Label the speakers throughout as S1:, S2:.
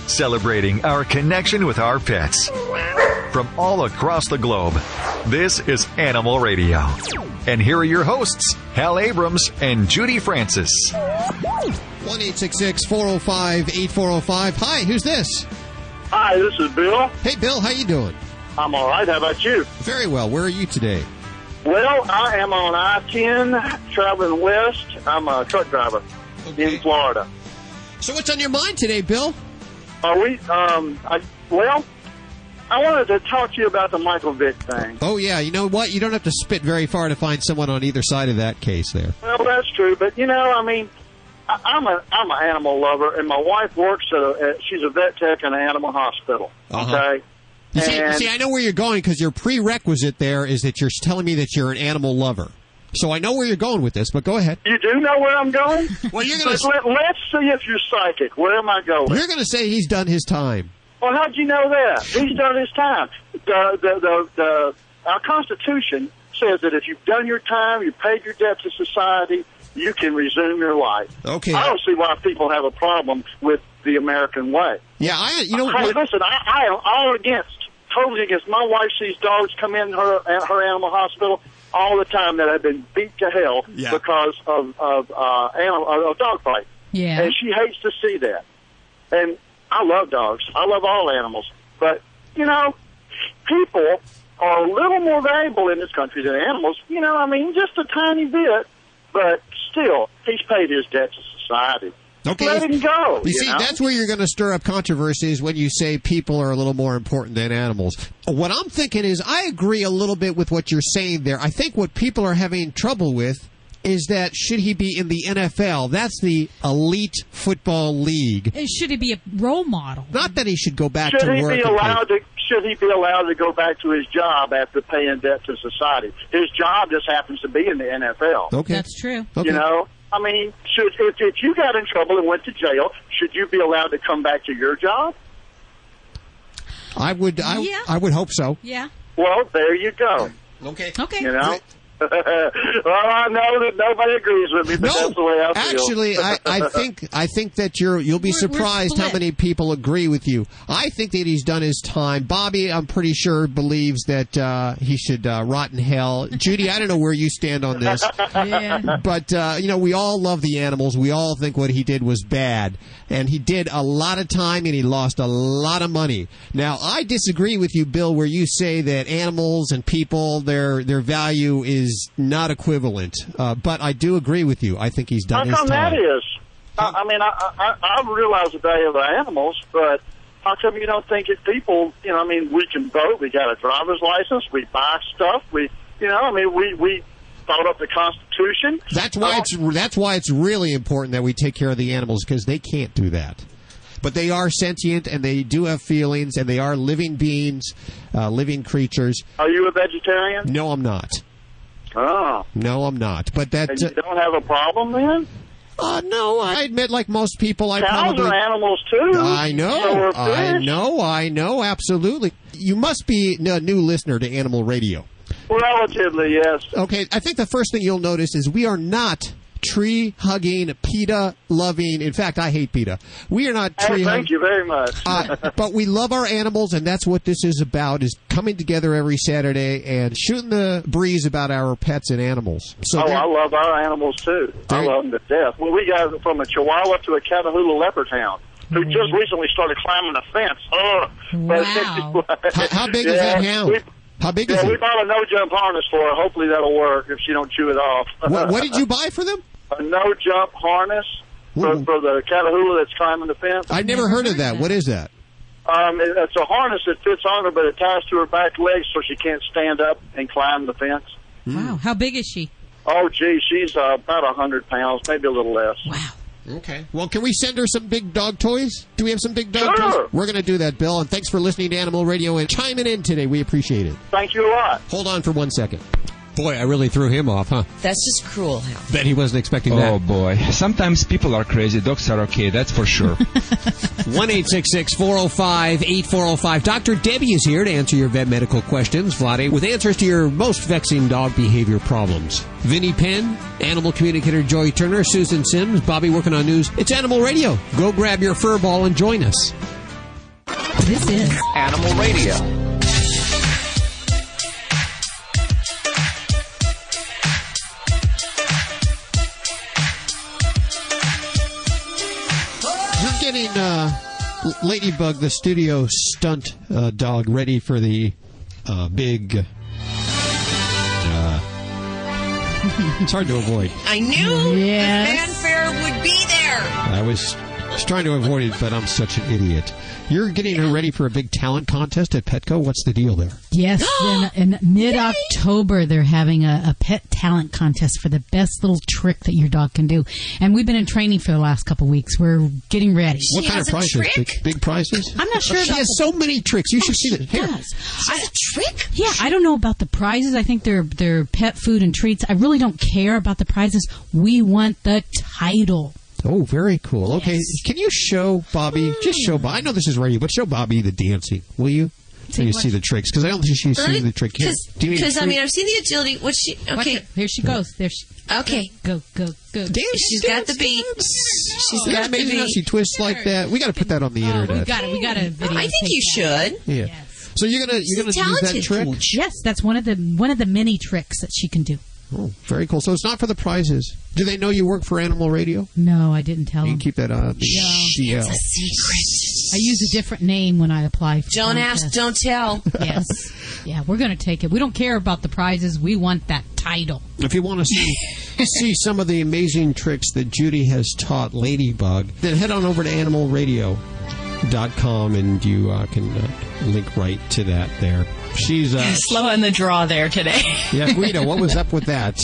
S1: celebrating our connection with our pets. From all across the globe, this is Animal Radio. And here are your hosts, Hal Abrams and Judy Francis.
S2: 1-866-405-8405. Hi, who's this?
S3: Hi, this is Bill.
S2: Hey, Bill, how you doing?
S3: I'm all right. How about you?
S2: Very well. Where are you today?
S3: Well, I am on I-10 traveling west. I'm a truck driver in Florida.
S2: So what's on your mind today, Bill?
S3: Are we, I wanted to talk to you about the Michael Vick thing.
S2: Oh, yeah. You know what? You don't have to spit very far to find someone on either side of that case there.
S3: Well, that's true. But, you know, I mean, I'm an animal lover, and my wife works she's a vet tech in an animal hospital. Okay?
S2: You see, I know where you're going because your prerequisite there is that you're telling me that you're an animal lover. So I know where you're going with this, but go ahead.
S3: You do know where I'm going?
S2: Well, you're going
S3: to... Let's see if you're psychic. Where am I going?
S2: You're going to say he's done his time.
S3: Well, how'd you know that? He's done his time. Our Constitution says that if you've done your time, you've paid your debt to society, you can resume your life.
S2: Okay.
S3: I don't see why people have a problem with the American way.
S2: Yeah,
S3: listen, I am totally against. My wife sees dogs come in her animal hospital all the time that have been beat to hell because of dog fight.
S4: Yeah.
S3: And she hates to see that. And I love dogs. I love all animals. But, you know, people are a little more valuable in this country than animals. You know, I mean, just a tiny bit. But still, he's paid his debt to society.
S2: Okay.
S3: Let him go.
S2: You see, that's where you're going to stir up controversies when you say people are a little more important than animals. What I'm thinking is I agree a little bit with what you're saying there. I think what people are having trouble with is that should he be in the NFL? That's the elite football league.
S4: Should he be a role model?
S2: Not that he should go back to work.
S3: Should he be allowed to go back to his job after paying debt to society? His job just happens to be in the NFL.
S2: Okay.
S4: That's true.
S2: Okay.
S3: You know? I mean, if you got in trouble and went to jail, should you be allowed to come back to your job?
S2: I would hope so.
S4: Yeah.
S3: Well, there you go.
S2: Okay.
S3: You know? Well, I know that nobody agrees with me, but that's the way I feel.
S2: Actually, I think that you'll be surprised how many people agree with you. I think that he's done his time. Bobby, I'm pretty sure, believes that he should rot in hell. Judy, I don't know where you stand on this.
S4: Yeah.
S2: But, you know, we all love the animals. We all think what he did was bad. And he did a lot of time, and he lost a lot of money. Now, I disagree with you, Bill, where you say that animals and people, their value is not equivalent. But I do agree with you. I think he's done his time.
S3: How come that is? I mean, I realize the value of the animals, but how come you don't think that people, you know, I mean, we can vote, we got a driver's license, we buy stuff, we thought up the Constitution.
S2: That's why it's really important that we take care of the animals, because they can't do that. But they are sentient, and they do have feelings, and they are living beings, living creatures.
S3: Are you a vegetarian?
S2: No, I'm not.
S3: Oh.
S2: No, I'm not. But that.
S3: And you don't have a problem then?
S2: No, I admit, like most people,
S3: Cows are animals too.
S2: I know.
S3: So are fish.
S2: I know, absolutely. You must be a new listener to Animal Radio.
S3: Relatively, yes.
S2: Okay, I think the first thing you'll notice is we are not tree-hugging, PETA-loving. In fact, I hate PETA. We are not tree-hugging.
S3: Thank you very much.
S2: But we love our animals, and that's what this is about, is coming together every Saturday and shooting the breeze about our pets and animals. So
S3: I love our animals, too. I love them to death. Well, we got from a Chihuahua to a Catahoula leopard hound who just recently started climbing a fence.
S4: Wow.
S2: How big is that hound? How big is it?
S3: We bought a no-jump harness for her. Hopefully that'll work if she don't chew it off.
S2: What did you buy for them?
S3: A no-jump harness for the Catahoula that's climbing the fence.
S2: I'd never heard of that. What is that?
S3: It's a harness that fits on her, but it ties to her back legs so she can't stand up and climb the fence.
S4: Wow. How big is she?
S3: Oh, gee, she's about 100 pounds, maybe a little less.
S4: Wow.
S2: Okay. Well, can we send her some big dog toys? Do we have some big dog toys? We're going to do that, Bill. And thanks for listening to Animal Radio and chiming in today. We appreciate it.
S3: Thank you a lot.
S2: Hold on for 1 second. Boy, I really threw him off, huh?
S5: That's just cruel, Hal.
S2: Bet he wasn't expecting that.
S6: Oh, boy. Sometimes people are crazy. Dogs are okay, that's for sure.
S2: 1-866-405-8405. Dr. Debbie is here to answer your vet medical questions, Vlade, with answers to your most vexing dog behavior problems. Vinnie Penn, animal communicator Joey Turner, Susan Sims, Bobby working on news. It's Animal Radio. Go grab your fur ball and join us.
S4: This is
S1: Animal Radio.
S2: You're getting Ladybug, the studio stunt dog, ready for the big... it's hard to avoid.
S5: I knew
S4: Yes.
S5: the fanfare would be there.
S2: I was trying to avoid it, but I'm such an idiot. You're getting her ready for a big talent contest at Petco. What's the deal there?
S4: Yes, in mid-October, they're having a pet talent contest for the best little trick that your dog can do. And we've been in training for the last couple of weeks. We're getting ready.
S2: What kind of
S5: has a
S2: prizes?
S5: trick?
S2: Big prizes?
S4: I'm not sure
S2: She
S4: about
S2: has so many tricks. You should see
S4: She
S2: that. Here.
S4: does.
S5: Is a trick?
S4: Yeah, I don't know about the prizes. I think they're pet food and treats. I really don't care about the prizes. We want the title.
S2: Oh, very cool. Okay, can you show Bobby? Just show Bobby. I know this is radio, but show Bobby the dancing, will you? So you see the tricks, because I don't think she's seen the trick yet.
S5: Because I mean, I've seen the agility. What's she? Okay,
S4: Here she goes. There she.
S5: okay.
S4: Go.
S5: She's got the beat. She's
S2: Isn't that
S5: got the
S2: amazing how
S5: beat.
S2: she twists like that? We got to put that on the internet.
S4: We got a video.
S5: I think you should.
S2: Yeah.
S4: Yes.
S2: So you're gonna use that
S5: Talented
S2: trick?
S5: Cooch.
S4: Yes, that's one of the many tricks that she can do.
S2: Oh, very cool. So it's not for the prizes. Do they know you work for Animal Radio?
S4: No, I didn't tell
S2: You
S4: them.
S2: can keep that on.
S5: It's a secret.
S4: I use a different name when I apply for
S5: Don't ask,
S4: contests.
S5: don't tell.
S4: Yes. Yeah, we're going to take it. We don't care about the prizes. We want that title.
S2: If you want to see some of the amazing tricks that Judy has taught Ladybug, then head on over to animalradio.com and you can link right to that there. She's
S7: Slow on the draw there today.
S2: yeah, Guido, what was up with that?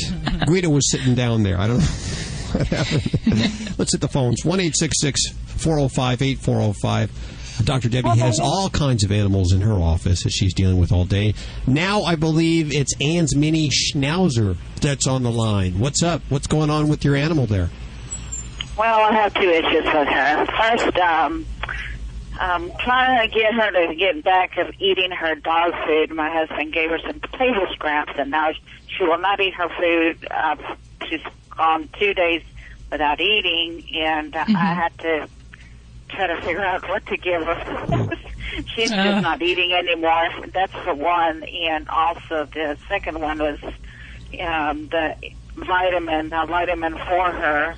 S2: Guido was sitting down there. I don't know what happened. Let's hit the phones. 1-866-405-8405. Dr. Debbie has all kinds of animals in her office that she's dealing with all day. Now I believe it's Ann's mini schnauzer that's on the line. What's up? What's going on with your animal there?
S8: Well, I have two issues with her. First, trying to get her to get back of eating her dog food. My husband gave her some potato scraps, and now she will not eat her food. She's gone 2 days without eating, and I had to try to figure out what to give her. She's just not eating anymore. That's the one, and also the second one was the vitamin for her.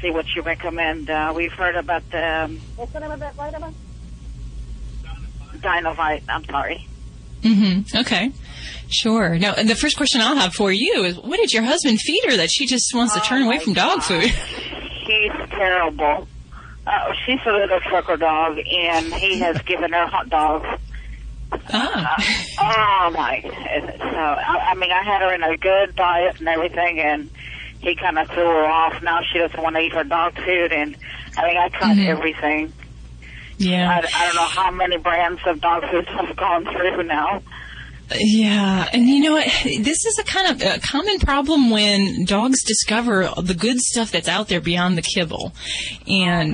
S8: See what you recommend. We've heard about the... What's the name of that vitamin? Dinovite. I'm sorry.
S7: Mm-hmm. Okay. Sure. Now, and the first question I'll have for you is, what did your husband feed her that she just wants to turn away from dog food?
S8: She's terrible. She's a little trucker dog, and he has given her hot dogs. Oh, my goodness. So, I mean, I had her in a good diet and everything, and he kind of threw her off. Now she doesn't want to eat her dog food, and I mean, I tried everything.
S7: Yeah.
S8: I don't know how many brands of dog food I've gone through now.
S7: Yeah, and you know what? This is a kind of a common problem when dogs discover the good stuff that's out there beyond the kibble. And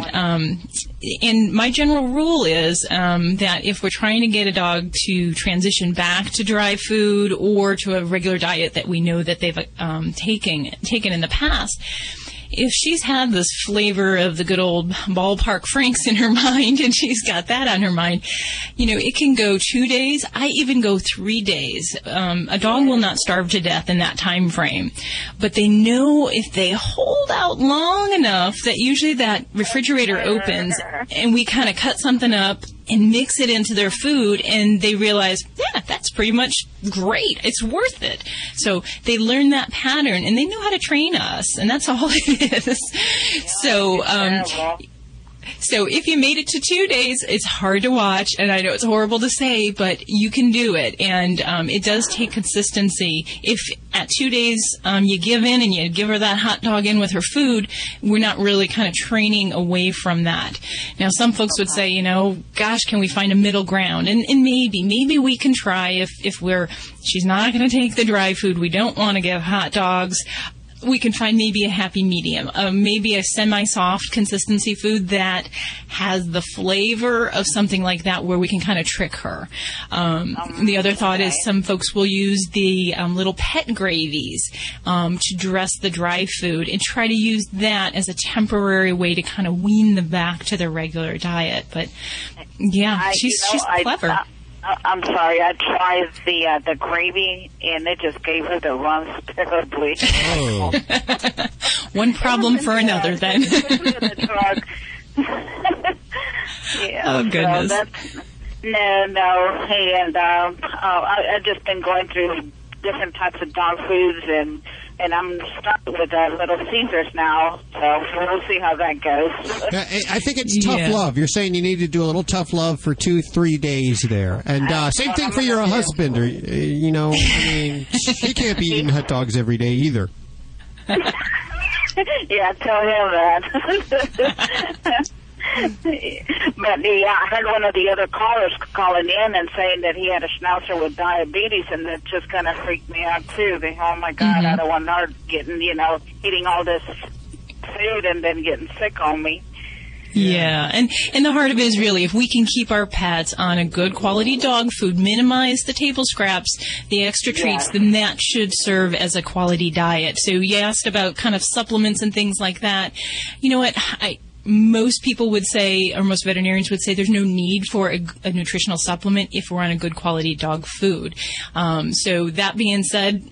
S7: my general rule is that if we're trying to get a dog to transition back to dry food or to a regular diet that we know that they've taken in the past, if she's had this flavor of the good old ballpark Franks in her mind and she's got that on her mind, you know, it can go 2 days. I even go 3 days. A dog will not starve to death in that time frame. But they know if they hold out long enough that usually that refrigerator opens and we kind of cut something up and mix it into their food, and they realize, yeah, that's pretty much great. It's worth it. So they learn that pattern, and they know how to train us, and that's all it is. So if you made it to 2 days, it's hard to watch, and I know it's horrible to say, but you can do it, and it does take consistency. If at 2 days you give in and you give her that hot dog in with her food, we're not really kind of training away from that. Now, some folks would say, you know, gosh, can we find a middle ground? And maybe we can try if she's not going to take the dry food, we don't want to give hot dogs. we can find maybe a happy medium, maybe a semi-soft consistency food that has the flavor of something like that where we can kind of trick her. The other thought is some folks will use the little pet gravies to dress the dry food and try to use that as a temporary way to kind of wean them back to their regular diet. But, yeah, she's clever.
S8: I'm sorry, I tried the gravy, and it just gave her the runs terribly.
S2: Oh.
S7: One problem for another, then.
S8: Yeah,
S7: oh, goodness.
S8: So no. Hey, and I've just been going through different types of dog foods, and I'm stuck with Little Caesars now, so we'll see how that goes.
S2: I think it's tough love. You're saying you need to do a little tough love for 2-3 days there. And same thing for your husband. Or, you know, I mean, he can't be eating hot dogs every day either.
S8: Yeah, tell him that. But I heard one of the other callers calling in and saying that he had a schnauzer with diabetes, and that just kind of freaked me out too. Oh my God, I don't want her getting, eating all this food and then getting sick on me.
S7: Yeah, and the heart of it is really, if we can keep our pets on a good quality dog food, minimize the table scraps, the extra treats, then that should serve as a quality diet. So you asked about kind of supplements and things like that. You know what, most people would say, or most veterinarians would say, there's no need for a nutritional supplement if we're on a good quality dog food. So that being said,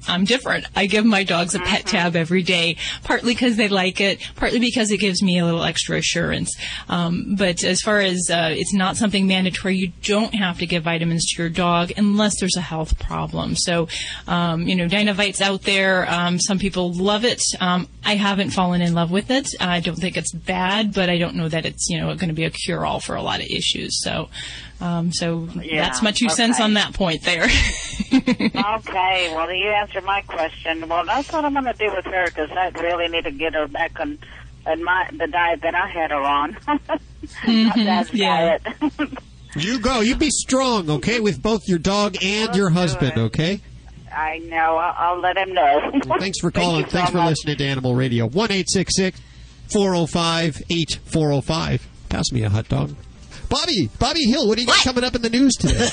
S7: I'm different. I give my dogs a pet tab every day, partly because they like it, partly because it gives me a little extra assurance. But as far as it's not something mandatory, you don't have to give vitamins to your dog unless there's a health problem. So, Dynavite's out there. Some people love it. I haven't fallen in love with it. I don't think it's bad, but I don't know that it's, going to be a cure-all for a lot of issues. So that's my 2 cents on that point there.
S8: Okay, well, you answered my question. Well, that's what I'm going to do with her, because I really need to get her back on the diet that I had her on. Not that diet.
S2: You go. You be strong, okay, with both your dog and your husband, okay?
S8: I know. I'll let him know.
S2: Well, thanks for calling. Thanks for listening to Animal Radio. 1-866-405-8405. Pass me a hot dog. Bobby Hill, what do you got coming up in the news today?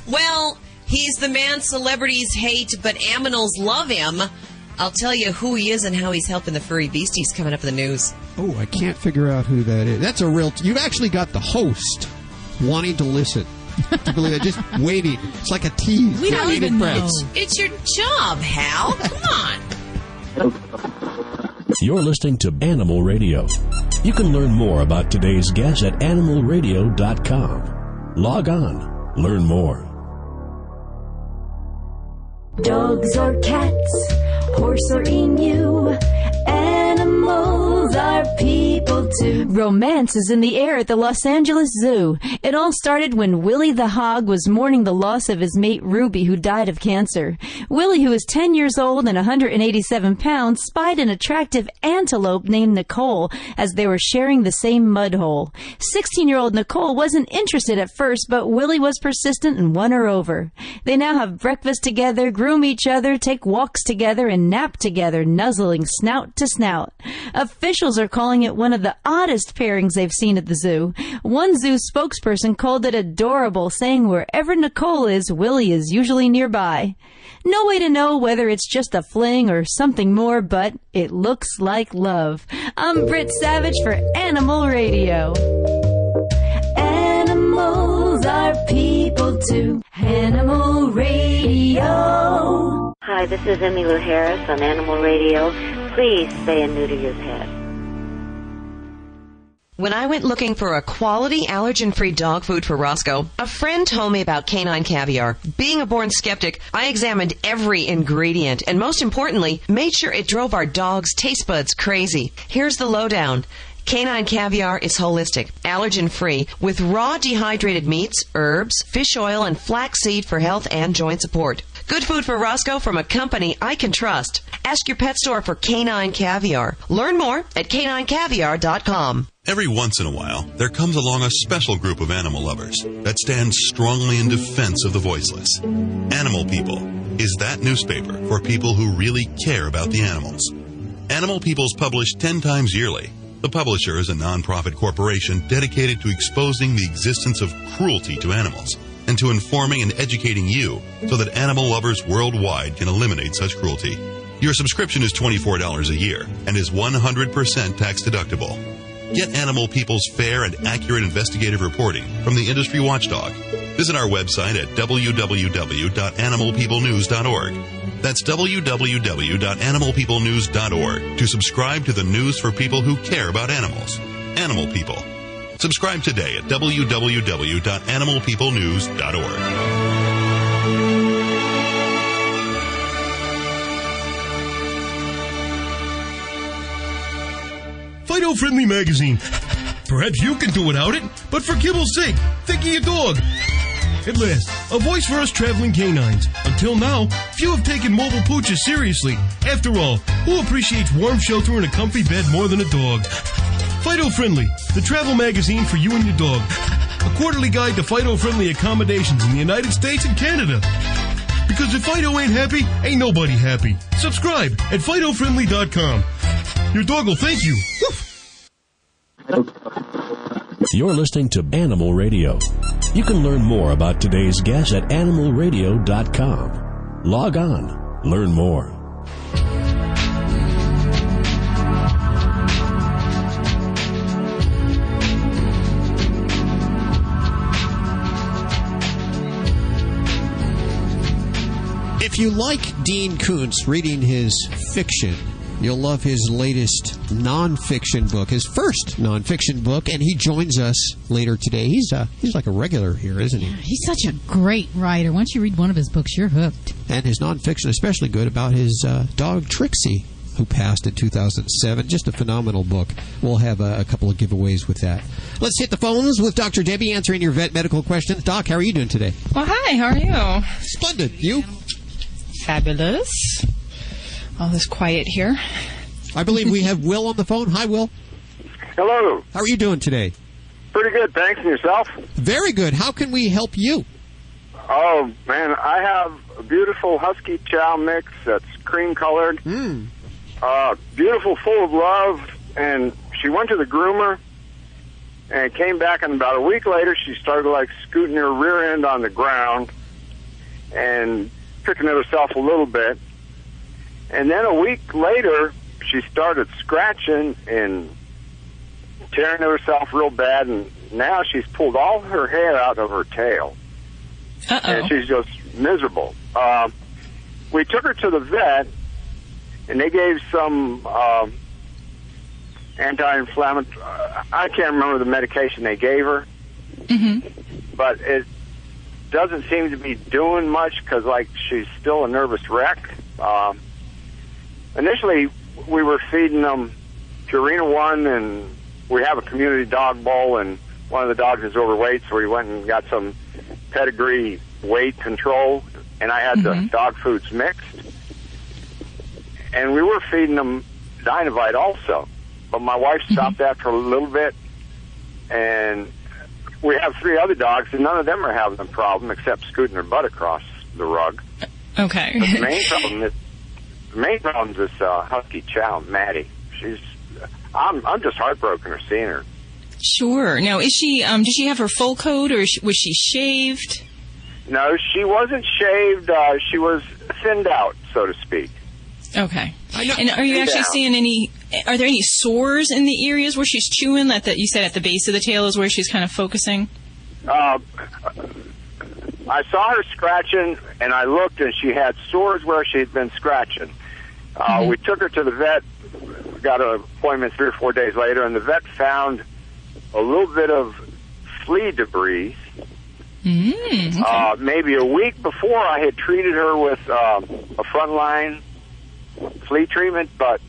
S5: Well, he's the man celebrities hate, but aminals love him. I'll tell you who he is and how he's helping the furry beasties coming up in the news.
S2: Oh, I can't figure out who that is. That's a real... You've actually got the host wanting to listen. To believe it, just waiting. It's like a tease.
S5: We don't even know. It's your job, Hal. Come
S9: on. You're listening to Animal Radio. You can learn more about today's guest at animalradio.com. Log on. Learn more.
S10: Dogs or cats, horse or emu, animals are people too. Romance is in the air at the Los Angeles Zoo. It all started when Willie the hog was mourning the loss of his mate Ruby, who died of cancer. Willie, who was 10 years old and 187 pounds, spied an attractive antelope named Nicole as they were sharing the same mud hole. 16-year-old Nicole wasn't interested at first, but Willie was persistent and won her over. They now have breakfast together, groom each other, take walks together, and nap together, nuzzling snout to snout. Officials are calling it one of the oddest pairings they've seen at the zoo. One zoo spokesperson called it adorable, saying wherever Nicole is, Willie is usually nearby. No way to know whether it's just a fling or something more, but it looks like love. I'm Britt Savage for Animal Radio. Animals are people too. Animal Radio.
S11: Hi, this is Emmylou Harris on Animal Radio. Please spay and neuter your pet.
S5: When I went looking for a quality allergen-free dog food for Roscoe, a friend told me about canine caviar. Being a born skeptic, I examined every ingredient and, most importantly, made sure it drove our dog's taste buds crazy. Here's the lowdown. Canine caviar is holistic, allergen-free, with raw dehydrated meats, herbs, fish oil, and flaxseed for health and joint support. Good food for Roscoe from a company I can trust. Ask your pet store for canine caviar. Learn more at caninecaviar.com.
S12: Every once in a while, there comes along a special group of animal lovers that stands strongly in defense of the voiceless. Animal people. is that newspaper for people who really care about the animals. Animal People's published 10 times yearly. The publisher is a non-profit corporation dedicated to exposing the existence of cruelty to animals and to informing and educating you so that animal lovers worldwide can eliminate such cruelty. Your subscription is $24 a year and is 100% tax deductible. Get Animal People's fair and accurate investigative reporting from the industry watchdog. Visit our website at www.animalpeoplenews.org. That's www.animalpeoplenews.org to subscribe to the news for people who care about animals. Animal People. Subscribe today at www.animalpeoplenews.org.
S13: Fido Friendly Magazine. Perhaps you can do without it, but for kibble's sake, think of your dog. At last, a voice for us traveling canines. Until now, few have taken mobile pooches seriously. After all, who appreciates warm shelter and a comfy bed more than a dog? Fido Friendly, the travel magazine for you and your dog. A quarterly guide to Fido-friendly accommodations in the United States and Canada. Because if Fido ain't happy, ain't nobody happy. Subscribe at FidoFriendly.com. Your dog will thank you.
S9: You're listening to Animal Radio. You can learn more about today's guest at animalradio.com. Log on. Learn more.
S2: If you like Dean Koontz reading his fiction, you'll love his latest nonfiction book, his first nonfiction book, and he joins us later today. He's like a regular here, isn't he?
S4: He's such a great writer. Once you read one of his books, you're hooked.
S2: And his nonfiction especially good about his dog Trixie, who passed in 2007. Just a phenomenal book. We'll have a couple of giveaways with that. Let's hit the phones with Dr. Debbie answering your vet medical questions. Doc, how are you doing today?
S14: Well, hi. How are you?
S2: Splendid. You?
S14: Fabulous. All this quiet here.
S2: I believe we have Will on the phone. Hi, Will.
S15: Hello.
S2: How are you doing today?
S15: Pretty good, thanks. And yourself?
S2: Very good. How can we help you?
S15: Oh, man, I have a beautiful Husky Chow mix that's cream-colored. Beautiful, full of love, and she went to the groomer and came back, and about a week later she started, like, scooting her rear end on the ground and picking at herself a little bit. And then a week later, she started scratching and tearing at herself real bad, and now she's pulled all her hair out of her tail. And she's just miserable. We took her to the vet, and they gave some anti-inflammatory... I can't remember the medication they gave her, but it doesn't seem to be doing much because, like, she's still a nervous wreck. Initially, we were feeding them Purina One, and we have a community dog bowl, and one of the dogs is overweight, so we went and got some pedigree weight control, and I had the dog foods mixed. And we were feeding them Dynavite also, but my wife stopped that for a little bit, and we have 3 other dogs, and none of them are having a problem except scooting their butt across the rug.
S14: Okay.
S15: But the main problem is this Husky Chow, Maddie. I'm just heartbroken her seeing her.
S14: Sure. Now, is she? Does she have her full coat, or was she shaved?
S15: No, she wasn't shaved. She was thinned out, so to speak.
S14: Okay. And are you actually seeing any? Are there any sores in the areas where she's chewing? That you said at the base of the tail is where she's kind of focusing.
S15: I saw her scratching, and I looked, and she had sores where she had been scratching. We took her to the vet, got an appointment 3 or 4 days later, and the vet found a little bit of flea debris. Maybe a week before, I had treated her with a frontline flea treatment, but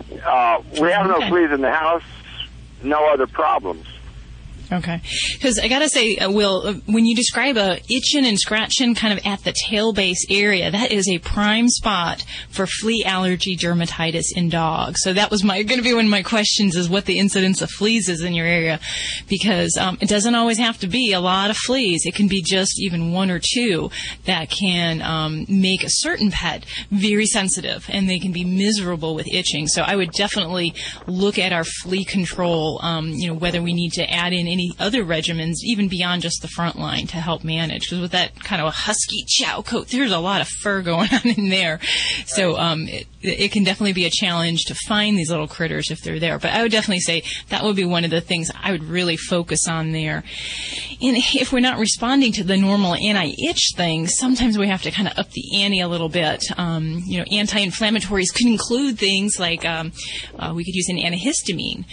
S15: we have no fleas in the house, no other problems.
S7: Okay. Because I got to say, Will, when you describe itching and scratching kind of at the tail base area, that is a prime spot for flea allergy dermatitis in dogs. So that was going to be one of my questions, is what the incidence of fleas is in your area. Because it doesn't always have to be a lot of fleas. It can be just even one or two that can make a certain pet very sensitive, and they can be miserable with itching. So I would definitely look at our flea control, whether we need to add in any other regimens, even beyond just the front line, to help manage. Because with that kind of a husky chow coat, there's a lot of fur going on in there. So it can definitely be a challenge to find these little critters if they're there. But I would definitely say that would be one of the things I would really focus on there. And if we're not responding to the normal anti-itch things, sometimes we have to kind of up the ante a little bit. Anti-inflammatories could include things like we could use an antihistamine,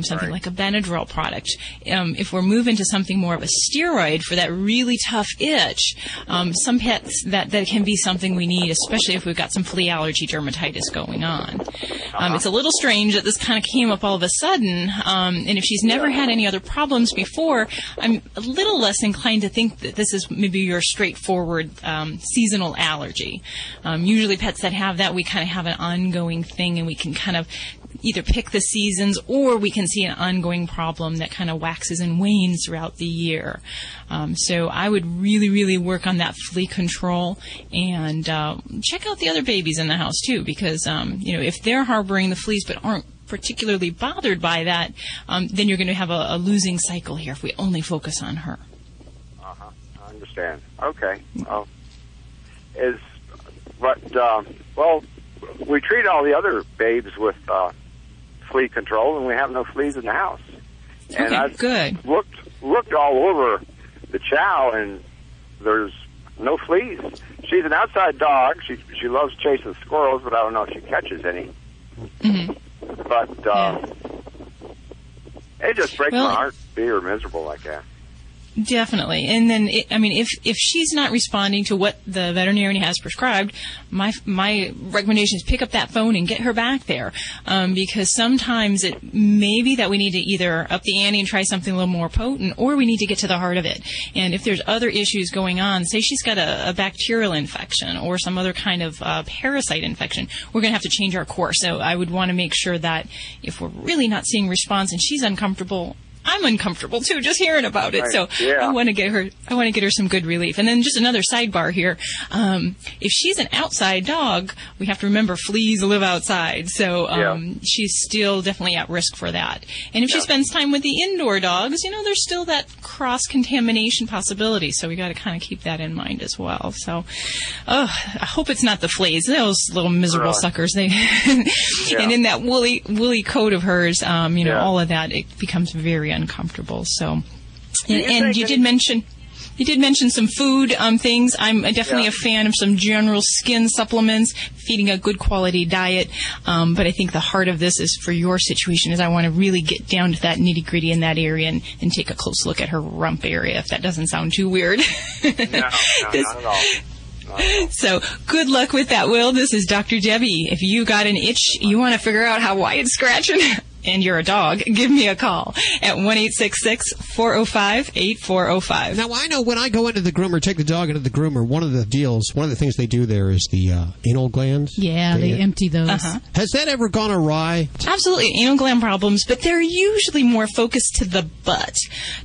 S7: something like a Benadryl product. If we're moving to something more of a steroid for that really tough itch, some pets that can be something we need, especially if we've got some flea allergy dermatitis going on. It's a little strange that this kind of came up all of a sudden, and if she's never had any other problems before, I'm a little less inclined to think that this is maybe your straightforward seasonal allergy. Usually pets that have that, we kind of have an ongoing thing, and we can kind of either pick the seasons, or we can see an ongoing problem that kind of waxes and wanes throughout the year. So I would really, really work on that flea control, and check out the other babies in the house too, because if they're harboring the fleas but aren't particularly bothered by that, then you're going to have a losing cycle here if we only focus on her.
S15: I understand. Okay. We treat all the other babes with flea control, and we have no fleas in the house. And I've looked all over the chow, and there's no fleas. She's an outside dog. She loves chasing squirrels, but I don't know if she catches any. Mm-hmm. But it just breaks my heart to see her miserable like that.
S7: Definitely. And then, if she's not responding to what the veterinarian has prescribed, my recommendation is pick up that phone and get her back there. Because sometimes it may be that we need to either up the ante and try something a little more potent, or we need to get to the heart of it. And if there's other issues going on, say she's got a bacterial infection or some other kind of parasite infection, we're going to have to change our course. So I would want to make sure that if we're really not seeing response and she's uncomfortable, I'm uncomfortable too, just hearing about it. So I want to get her some good relief. And then just another sidebar here. If she's an outside dog, we have to remember fleas live outside. So she's still definitely at risk for that. And if she spends time with the indoor dogs, there's still that cross-contamination possibility. So we got to kind of keep that in mind as well. So I hope it's not the fleas. Those little miserable suckers. They and in that woolly coat of hers, all of that, it becomes very uncomfortable. So, and you did mention some food things. I'm definitely a fan of some general skin supplements, feeding a good quality diet. But I think the heart of this is for your situation is I want to really get down to that nitty gritty in that area and take a close look at her rump area, if that doesn't sound too weird.
S15: No, not at all.
S7: So good luck with that, Will. This is Dr. Debbie. If you got an itch, you want to figure out why it's scratching, and you're a dog, give me a call at 1-866-405-8405.
S2: Now, I know when I go into the groomer, take the dog into the groomer, one of the things they do there is the anal glands.
S4: Yeah, they empty those.
S2: Has that ever gone awry?
S7: Absolutely, anal gland problems, but they're usually more focused to the butt,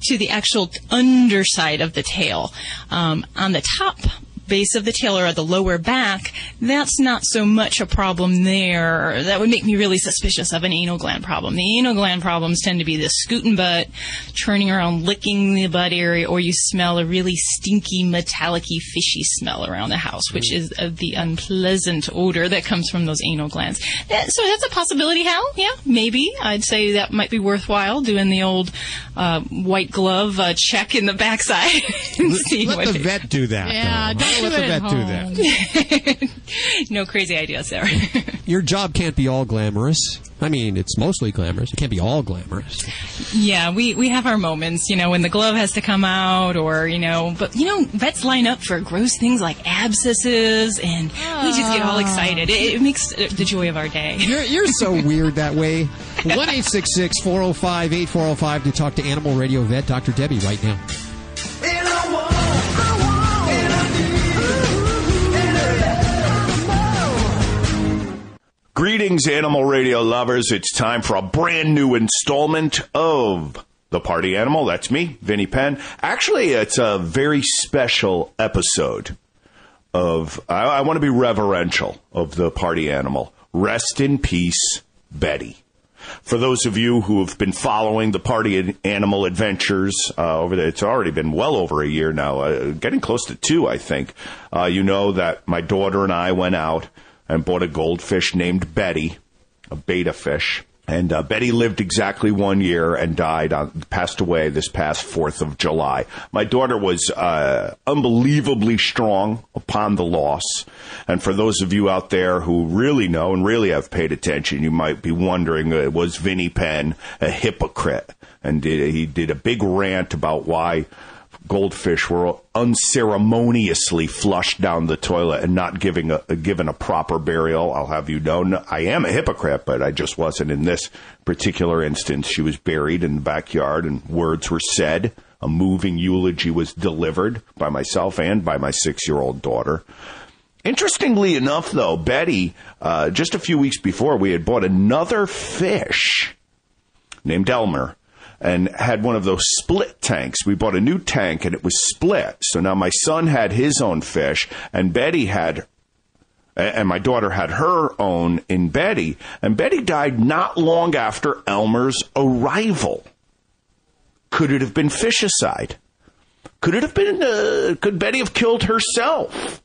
S7: to the actual underside of the tail. On the top base of the tail or at the lower back, that's not so much a problem there. That would make me really suspicious of an anal gland problem. The anal gland problems tend to be the scooting butt, turning around, licking the butt area, or you smell a really stinky, metallic-y, fishy smell around the house, which is the unpleasant odor that comes from those anal glands. So that's a possibility, Hal. Yeah, maybe. I'd say that might be worthwhile, doing the old white glove check in the backside. And see
S2: let the vet do that.
S4: Yeah,
S2: let the vet do that.
S7: No crazy ideas there.
S2: Your job can't be all glamorous. I mean, it's mostly glamorous. It can't be all glamorous.
S7: Yeah, we have our moments, when the glove has to come out or, but, vets line up for gross things like abscesses, and we just get all excited. It makes the joy of our day.
S2: You're so weird that way. 1-866-405-8405 to talk to Animal Radio vet Dr. Debbie right now.
S16: Greetings, Animal Radio lovers. It's time for a brand new installment of The Party Animal. That's me, Vinnie Penn. Actually, it's a very special episode of, I want to be reverential of The Party Animal. Rest in peace, Betty. For those of you who have been following the Party Animal adventures over there, it's already been well over a year now, getting close to 2, I think. You know that my daughter and I went out and bought a goldfish named Betty, a betta fish. And Betty lived exactly 1 year and passed away this past 4th of July. My daughter was unbelievably strong upon the loss. And for those of you out there who really know and really have paid attention, you might be wondering, was Vinnie Penn a hypocrite? And he did a big rant about why goldfish were unceremoniously flushed down the toilet and not given a proper burial. I'll have you know, I am a hypocrite, but I just wasn't in this particular instance. She was buried in the backyard and words were said. A moving eulogy was delivered by myself and by my 6-year-old daughter. Interestingly enough, though, Betty, just a few weeks before, we had bought another fish named Elmer, and had one of those split tanks. We bought a new tank, and it was split. So now my son had his own fish, and my daughter had her own in Betty. And Betty died not long after Elmer's arrival. Could it have been fischicide? Could Betty have killed herself?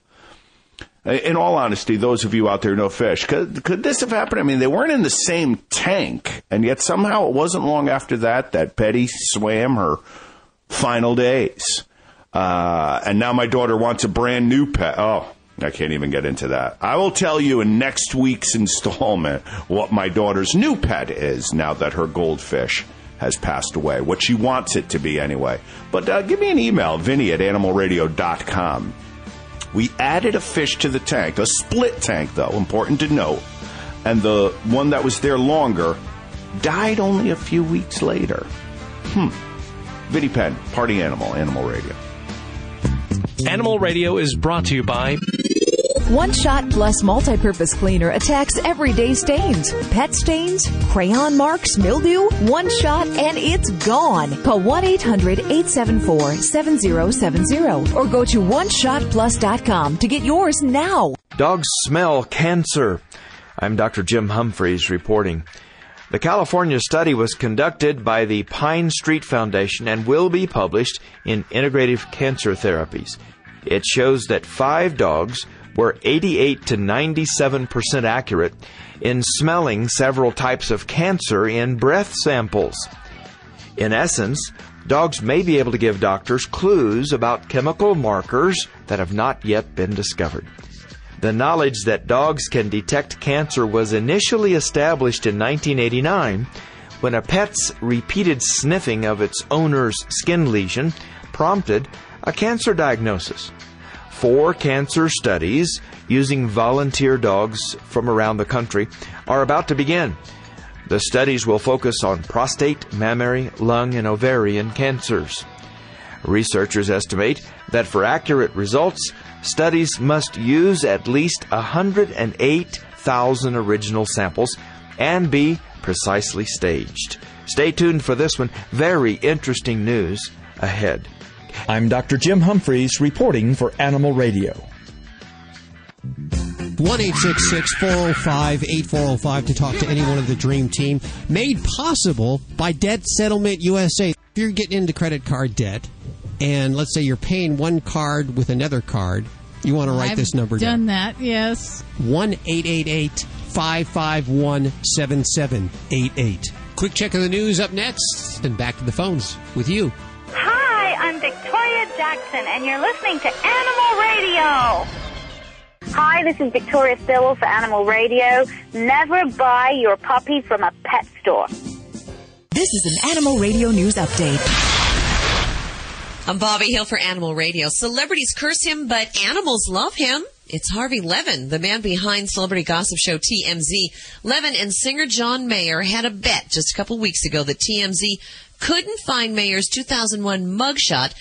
S16: In all honesty, those of you out there who know fish, could this have happened? I mean, they weren't in the same tank, and yet somehow it wasn't long after that Betty swam her final days. And now my daughter wants a brand new pet. Oh, I can't even get into that. I will tell you in next week's installment what my daughter's new pet is now that her goldfish has passed away, what she wants it to be anyway. But give me an email, Vinny@animalradio.com. We added a fish to the tank, a split tank, though, important to note. And the one that was there longer died only a few weeks later. Vinnie Penn, Party Animal, Animal Radio.
S17: Animal Radio is brought to you by
S18: One Shot Plus Multipurpose Cleaner attacks everyday stains, pet stains, crayon marks, mildew. One shot and it's gone. Call 1-800-874-7070 or go to oneshotplus.com to get yours now.
S19: Dogs smell cancer. I'm Dr. Jim Humphreys reporting. The California study was conducted by the Pine Street Foundation and will be published in Integrative Cancer Therapies. It shows that 5 dogs were 88 to 97% accurate in smelling several types of cancer in breath samples. In essence, dogs may be able to give doctors clues about chemical markers that have not yet been discovered. The knowledge that dogs can detect cancer was initially established in 1989 when a pet's repeated sniffing of its owner's skin lesion prompted a cancer diagnosis. 4 cancer studies using volunteer dogs from around the country are about to begin. The studies will focus on prostate, mammary, lung, and ovarian cancers. Researchers estimate that for accurate results, studies must use at least 108,000 original samples and be precisely staged. Stay tuned for this one. Very interesting news ahead.
S17: I'm Dr. Jim Humphreys reporting for Animal Radio.
S2: 1-866-405-8405 to talk to anyone of the Dream Team. Made possible by Debt Settlement USA. If you're getting into credit card debt, and let's say you're paying one card with another card, you want to write this number down.
S4: I've done that, yes.
S2: 1-888-551-7788. Quick check of the news up next, and back to the phones with you.
S20: Hi, I'm Victoria Jackson, and you're listening to Animal Radio. Hi, this is Victoria Stillwell for Animal Radio. Never buy your puppy from a pet store.
S18: This is an Animal Radio News Update.
S5: I'm Bobby Hill for Animal Radio. Celebrities curse him, but animals love him.
S21: It's Harvey Levin, the man behind celebrity gossip show TMZ. Levin and singer John Mayer had a bet just a couple weeks ago that TMZ couldn't find Mayer's 2001 mugshot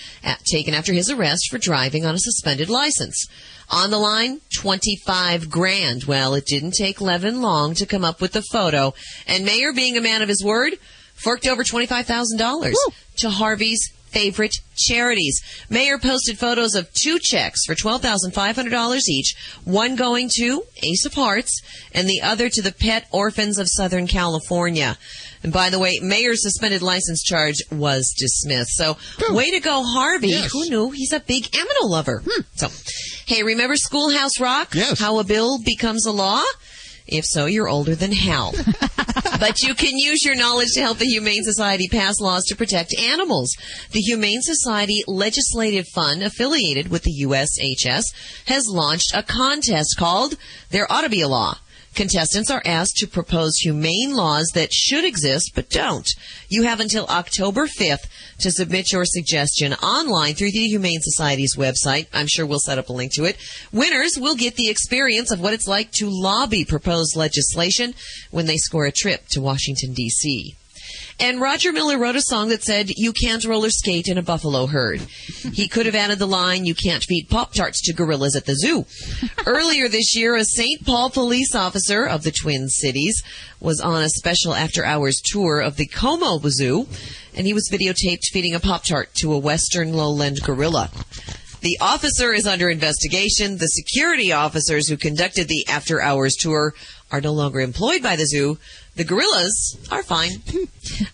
S21: taken after his arrest for driving on a suspended license. On the line, $25,000. Well, it didn't take Levin long to come up with the photo, and Mayer, being a man of his word, forked over $25,000 to Harvey's favorite charities. Mayer posted photos of 2 checks for $12,500 each, one going to Ace of Hearts and the other to the Pet Orphans of Southern California. And by the way, Mayer's suspended license charge was dismissed. So, way to go, Harvey. Yes. Who knew? He's a big animal lover. So, hey, remember Schoolhouse Rock?
S2: Yes.
S21: How a bill becomes a law? If so, you're older than hell. But you can use your knowledge to help the Humane Society pass laws to protect animals. The Humane Society Legislative Fund, affiliated with the USHS, has launched a contest called There Ought to Be a Law. Contestants are asked to propose humane laws that should exist but don't. You have until October 5th to submit your suggestion online through the Humane Society's website. I'm sure we'll set up a link to it. Winners will get the experience of what it's like to lobby proposed legislation when they score a trip to Washington, D.C. And Roger Miller wrote a song that said, "You can't roller skate in a buffalo herd." He could have added the line, "You can't feed Pop-Tarts to gorillas at the zoo." Earlier this year, a St. Paul police officer of the Twin Cities was on a special after-hours tour of the Como Zoo, and he was videotaped feeding a Pop-Tart to a western lowland gorilla. The officer is under investigation. The security officers who conducted the after-hours tour are no longer employed by the zoo. The gorillas are fine.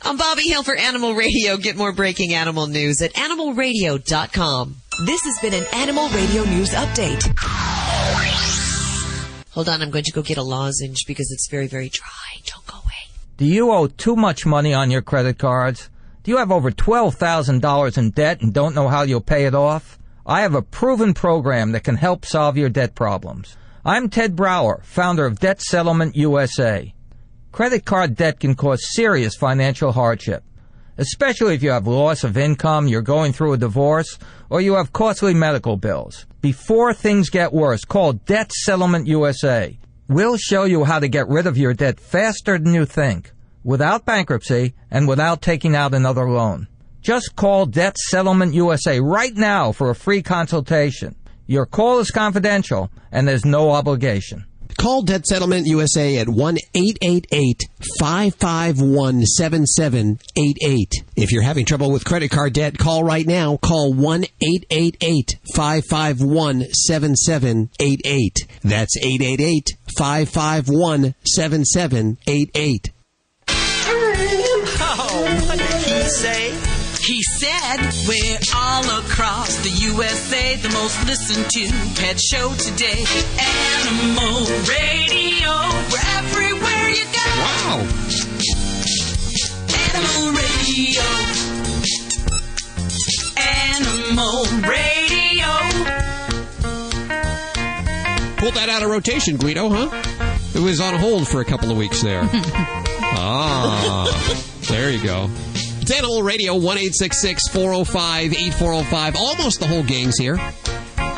S21: I'm Bobby Hill for Animal Radio. Get more breaking animal news at animalradio.com.
S18: This has been an Animal Radio News Update.
S21: Hold on, I'm going to go get a lozenge because it's very, very dry. Don't go away.
S22: Do you owe too much money on your credit cards? Do you have over $12,000 in debt and don't know how you'll pay it off? I have a proven program that can help solve your debt problems. I'm Ted Brower, founder of Debt Settlement USA. Credit card debt can cause serious financial hardship, especially if you have loss of income, you're going through a divorce, or you have costly medical bills. Before things get worse, call Debt Settlement USA. We'll show you how to get rid of your debt faster than you think, without bankruptcy and without taking out another loan. Just call Debt Settlement USA right now for a free consultation. Your call is confidential, and there's no obligation.
S2: Call Debt Settlement USA at 1-888-551-7788. If you're having trouble with credit card debt, call right now. Call 1-888-551-7788. That's 888-551-7788.
S23: Oh, what did he say? He said, we're all across the USA, the most listened to pet show today. Animal Radio, we're everywhere you go.
S2: Wow.
S23: Animal Radio. Animal Radio.
S2: Pulled that out of rotation, Guido, huh? It was on hold for a couple of weeks there. There you go. It's Animal Radio, 1-866-405-8405. Almost the whole gang's here.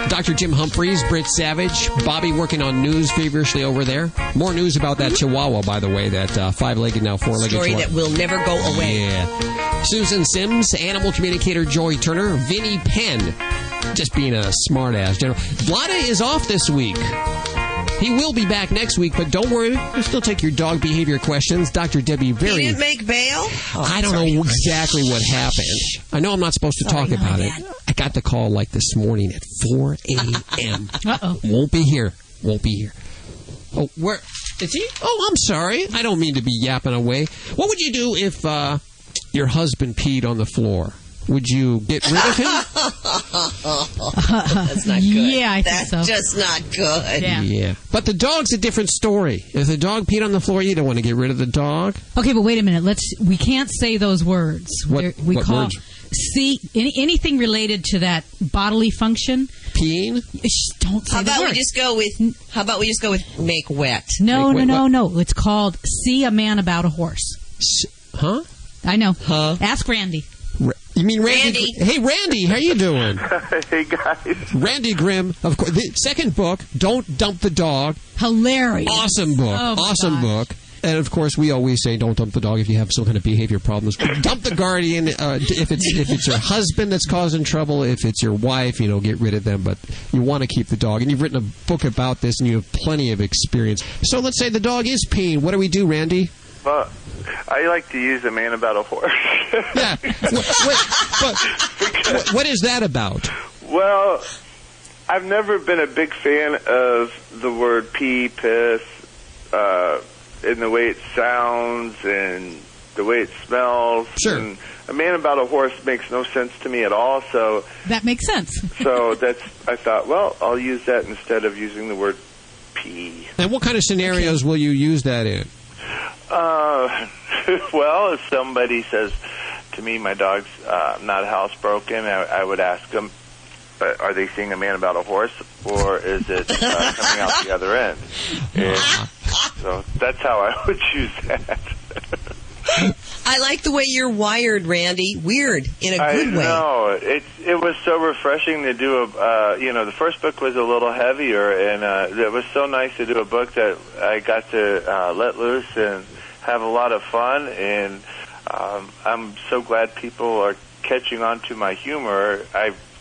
S2: Dr. Jim Humphries, Britt Savage, Bobby working on news feverishly over there. More news about that Chihuahua, by the way, that five-legged, now four-legged
S21: story
S2: Chihuahua.
S21: that will never go away.
S2: Yeah. Susan Sims, animal communicator Joy Turner, Vinnie Penn, just being a smart-ass general. Vlada is off this week. He will be back next week, but don't worry. We'll still take your dog behavior questions. Dr. Debbie Very...
S21: He didn't make bail?
S2: I don't know exactly what happened. I know I'm not supposed to talk about it. I got the call like this morning at 4 a.m.
S4: Uh-oh.
S2: Won't be here. Oh, where... Is he? Oh, I'm sorry. I don't mean to be yapping away. What would you do if your husband peed on the floor? Would you get rid of him?
S21: That's not good.
S4: Yeah, I think so.
S21: That's just not good.
S2: Yeah. But the dog's a different story. If the dog peed on the floor, you don't want to get rid of the dog.
S4: Okay, but wait a minute. We can't say those words.
S2: What words?
S4: See, anything related to that bodily function.
S2: Peeing?
S4: Don't say the word.
S21: How about we just go with make wet?
S4: No. It's called see a man about a horse.
S2: Huh?
S4: I know. Huh? Ask Randy.
S2: You mean Randy? Hey, Randy, how you doing?
S1: Hey, guys.
S2: Randy Grimm, of course. The second book, Don't Dump the Dog.
S4: Hilarious.
S2: Awesome book. Awesome book. And, of course, we always say don't dump the dog if you have some kind of behavior problems. Dump the guardian if it's your husband that's causing trouble. If it's your wife, get rid of them. But you want to keep the dog. And you've written a book about this, and you have plenty of experience. So let's say the dog is peeing. What do we do, Randy?
S1: Well, I like to use a man about a horse.
S2: Yeah. What is that about?
S1: Well, I've never been a big fan of the word pee, piss, in the way it sounds and the way it smells.
S2: Sure.
S1: And a man about a horse makes no sense to me at all. So
S4: that makes sense.
S1: So I thought, well, I'll use that instead of using the word pee.
S2: And what kind of scenarios will you use that in?
S1: Well, if somebody says to me, my dog's not housebroken, I would ask them, are they seeing a man about a horse, or is it coming out the other end? And so that's how I would choose that.
S21: I like the way you're wired, Randy. Weird, in a good way.
S1: I know. It was so refreshing to do the first book was a little heavier, and it was so nice to do a book that I got to let loose and have a lot of fun, and I'm so glad people are catching on to my humor.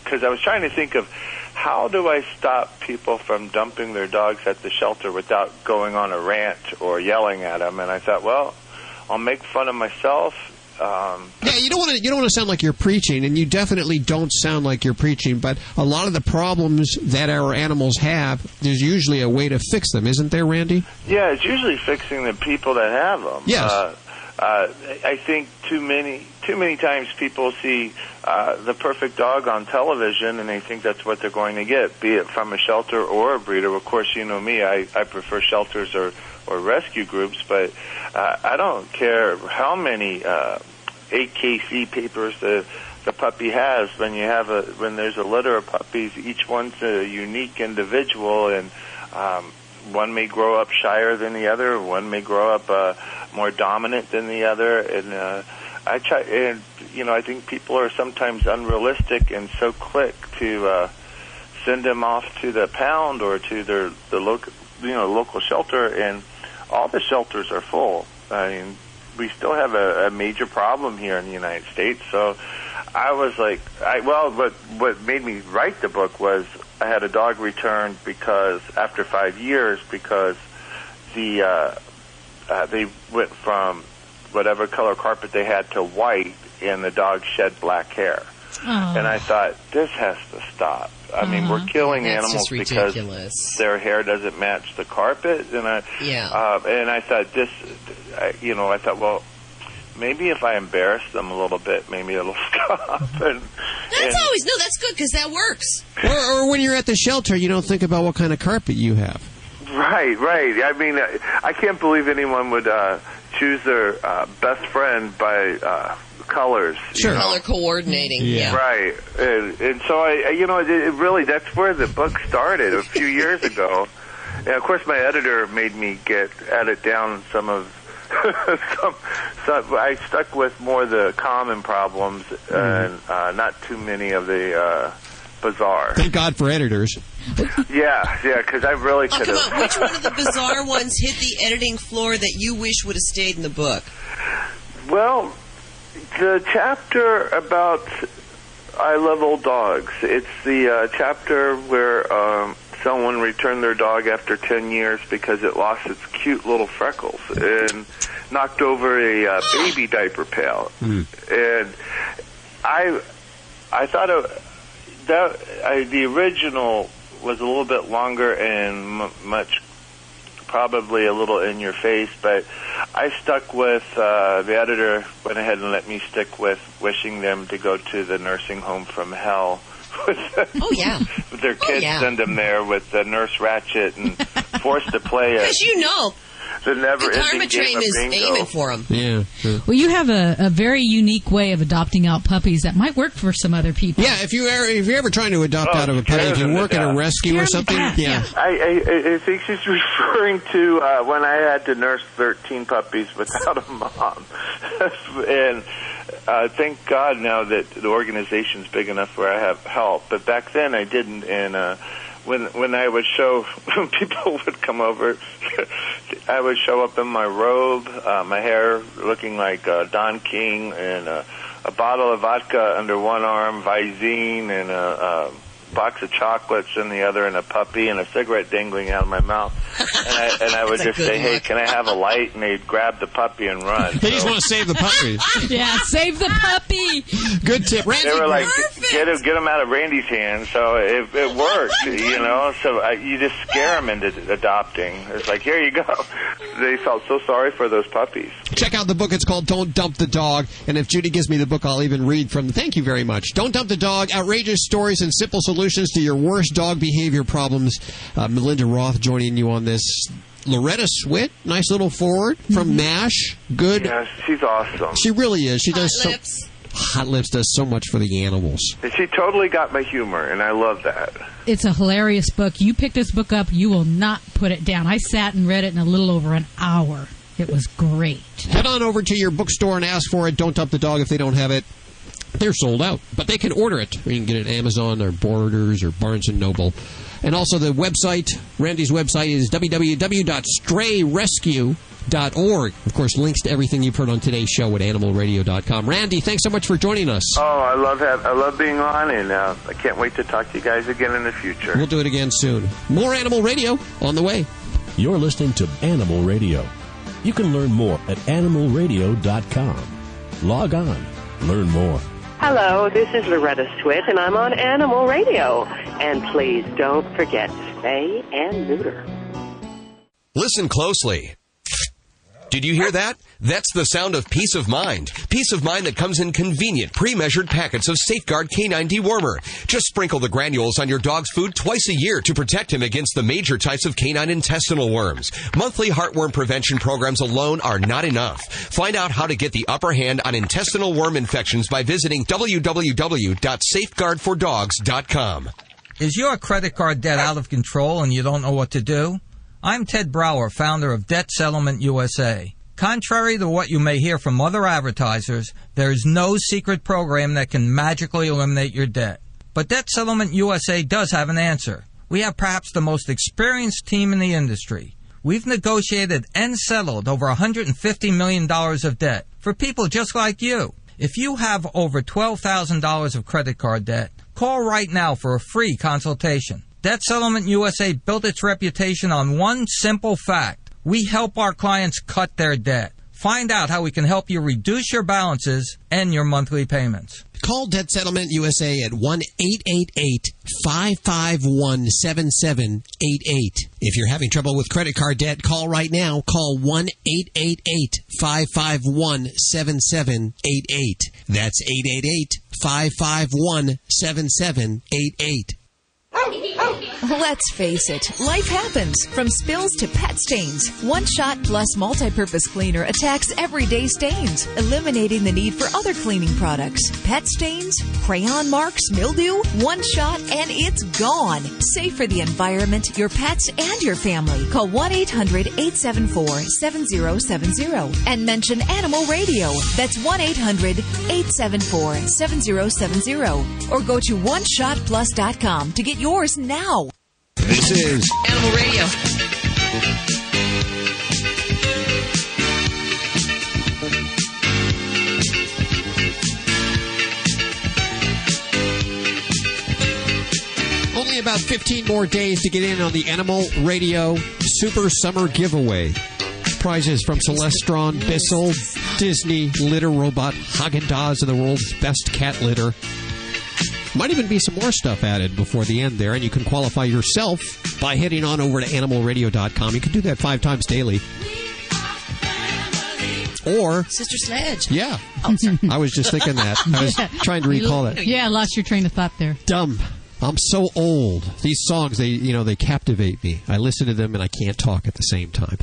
S1: Because I was trying to think of how do I stop people from dumping their dogs at the shelter without going on a rant or yelling at them, and I thought, well, I'll make fun of myself.
S2: Yeah, you don't want to sound like you're preaching, and you definitely don't sound like you're preaching. But a lot of the problems that our animals have, there's usually a way to fix them, isn't there, Randy?
S1: Yeah, it's usually fixing the people that have them.
S2: Yes.
S1: I think too many times people see the perfect dog on television, and they think that's what they're going to get, be it from a shelter or a breeder. Of course, you know me, I prefer shelters or rescue groups, but I don't care how many 8KC papers the puppy has. When there's a litter of puppies, each one's a unique individual, and one may grow up shyer than the other, one may grow up more dominant than the other, and I think people are sometimes unrealistic and so quick to send them off to the pound or to the local shelter, and all the shelters are full. I mean, we still have a major problem here in the United States. So I was like, what made me write the book was I had a dog returned because after 5 years, because they went from whatever color carpet they had to white, and the dog shed black hair.
S21: Oh.
S1: And I thought, this has to stop. I mean, we're killing animals because their hair doesn't match the carpet, and I thought I thought, well, maybe if I embarrass them a little bit, maybe it'll stop.
S21: That's good, because that works.
S2: Or when you're at the shelter, you don't think about what kind of carpet you have.
S1: Right. I mean, I can't believe anyone would choose their best friend by colors.
S21: Sure. Color coordinating. Yeah.
S1: Right. And so it really, that's where the book started a few years ago. And of course, my editor made me edit down some of I stuck with more the common problems and not too many of the bizarre.
S2: Thank God for editors.
S1: Yeah, because I really could have.
S21: Come on, which one of the bizarre ones hit the editing floor that you wish would have stayed in the book?
S1: Well, the chapter about I Love Old Dogs. It's the chapter where someone returned their dog after 10 years because it lost its cute little freckles and knocked over a baby diaper pail. And I thought the original was a little bit longer and much probably a little in your face, but I stuck with the editor went ahead and let me stick with wishing them to go to the nursing home from hell. With their kids send them there with the Nurse Ratchet and forced to play it.
S21: Because
S1: the never-ending game of
S21: is
S1: bingo.
S21: aiming for them.
S2: Yeah.
S4: Well, you have a very unique way of adopting out puppies that might work for some other people.
S2: Yeah, if you're ever trying to adopt out of a puppy, if you work at a rescue or something,
S1: I think she's referring to when I had to nurse 13 puppies without a mom. And thank God now that the organization's big enough where I have help. But back then I didn't, and when I would show, when people would come over, I would show up in my robe, my hair looking like Don King, and a bottle of vodka under one arm, Visine, and a box of chocolates in the other, and a puppy, and a cigarette dangling out of my mouth. And I would just say, hey, can I have a light? And they'd grab the puppy and run.
S2: They just want to save the puppy.
S4: Yeah, save the puppy.
S2: Good tip. Randy,
S1: they were like, get him out of Randy's hands. So it worked, you know. So you just scare them into adopting. It's like, here you go. They felt so sorry for those puppies.
S2: Check out the book. It's called Don't Dump the Dog. And if Judy gives me the book, I'll even read from. Thank you very much. Don't Dump the Dog. Outrageous stories and simple solutions to your worst dog behavior problems. Melinda Roth joining you on this. Loretta Swit, nice little forward from MASH. Good.
S1: Yeah, she's awesome.
S2: She really is. She does
S21: Hot
S2: Lips does so much for the animals.
S1: And she totally got my humor, and I love that.
S4: It's a hilarious book. You pick this book up, you will not put it down. I sat and read it in a little over an hour. It was great.
S2: Head on over to your bookstore and ask for it. Don't Dump the Dog if they don't have it. They're sold out, but they can order it. You can get it at Amazon or Borders or Barnes & Noble. And also the website, Randy's website is www.strayrescue.org. Of course, links to everything you've heard on today's show at animalradio.com. Randy, thanks so much for joining us.
S1: Oh, I love being on, and I can't wait to talk to you guys again in the future.
S2: We'll do it again soon. More Animal Radio on the way.
S9: You're listening to Animal Radio. You can learn more at animalradio.com. Log on. Learn more.
S3: Hello, this is Loretta Swit, and I'm on Animal Radio. And please don't forget, spay and neuter.
S6: Listen closely. Did you hear that? That's the sound of peace of mind. Peace of mind that comes in convenient, pre-measured packets of Safeguard Canine Dewormer. Just sprinkle the granules on your dog's food twice a year to protect him against the major types of canine intestinal worms. Monthly heartworm prevention programs alone are not enough. Find out how to get the upper hand on intestinal worm infections by visiting www.safeguardfordogs.com.
S22: Is your credit card debt out of control and you don't know what to do? I'm Ted Brower, founder of Debt Settlement USA. Contrary to what you may hear from other advertisers, there is no secret program that can magically eliminate your debt. But Debt Settlement USA does have an answer. We have perhaps the most experienced team in the industry. We've negotiated and settled over $150 million of debt for people just like you. If you have over $12,000 of credit card debt, call right now for a free consultation. Debt Settlement USA built its reputation on one simple fact. We help our clients cut their debt. Find out how we can help you reduce your balances and your monthly payments.
S2: Call Debt Settlement USA at 1-888-551-7788. If you're having trouble with credit card debt, call right now. Call 1-888-551-7788. That's 888-551-7788.
S18: Let's face it, life happens. From spills to pet stains, One Shot Plus Multi-Purpose Cleaner attacks everyday stains, eliminating the need for other cleaning products. Pet stains, crayon marks, mildew, One Shot, and it's gone. Safe for the environment, your pets, and your family. Call 1-800-874-7070 and mention Animal Radio. That's 1-800-874-7070. Or go to OneShotPlus.com to get yours now.
S2: This is
S21: Animal Radio.
S2: only about 15 more days to get in on the Animal Radio Super Summer Giveaway. Prizes from Celestron, Bissell, Disney, Litter Robot, Haagen-Dazs, and the world's best cat litter. Might even be some more stuff added before the end there, and you can qualify yourself by heading on over to animalradio.com. You can do that 5 times daily. Or
S21: Sister Sledge.
S2: Yeah.
S21: Oh, sorry.
S2: I was just thinking that. I was trying to recall it.
S4: Yeah, I lost your train of thought there.
S2: Dumb. I'm so old. These songs, they captivate me. I listen to them and I can't talk at the same time.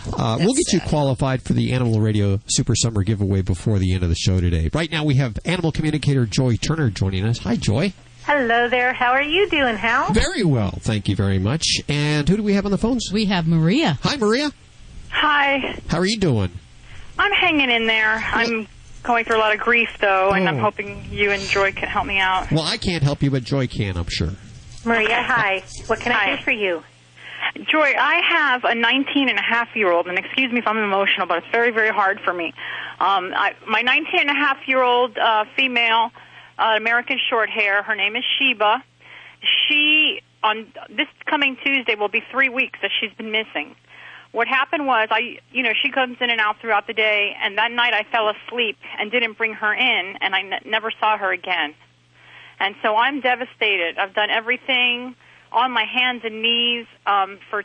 S2: We'll get you qualified for the Animal Radio Super Summer Giveaway before the end of the show today. Right now we have animal communicator Joy Turner joining us. Hi, Joy.
S8: Hello there. How are you doing, Hal?
S2: Very well. Thank you very much. And who do we have on the phones?
S4: We have Maria.
S2: Hi, Maria.
S8: Hi.
S2: How are you doing?
S8: I'm hanging in there. I'm
S10: going through a lot of grief, though, and I'm hoping you and Joy can help me out.
S2: Well, I can't help you, but Joy can, I'm sure.
S8: Maria, hi. What can I do for you?
S10: Joy, I have a 19-and-a-half-year-old, and excuse me if I'm emotional, but it's very, very hard for me. My 19-and-a-half-year-old female, American short hair, her name is Sheba. She, on this coming Tuesday, will be 3 weeks that she's been missing. What happened was, she comes in and out throughout the day, and that night I fell asleep and didn't bring her in, and I never saw her again. And so I'm devastated. I've done everything on my hands and knees for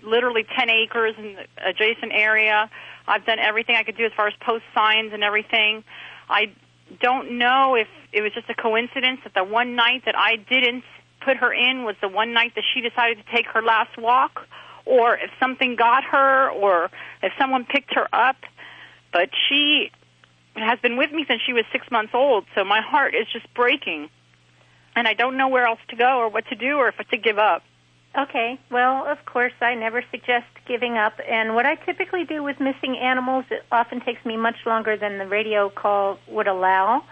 S10: literally 10 acres in the adjacent area. I've done everything I could do as far as post signs and everything. I don't know if it was just a coincidence that the one night that I didn't put her in was the one night that she decided to take her last walk, or if something got her, or if someone picked her up. But she has been with me since she was 6 months old, so my heart is just breaking. And I don't know where else to go or what to do or if to give up.
S8: Okay. Well, of course, I never suggest giving up. And what I typically do with missing animals, it often takes me much longer than the radio call would allow.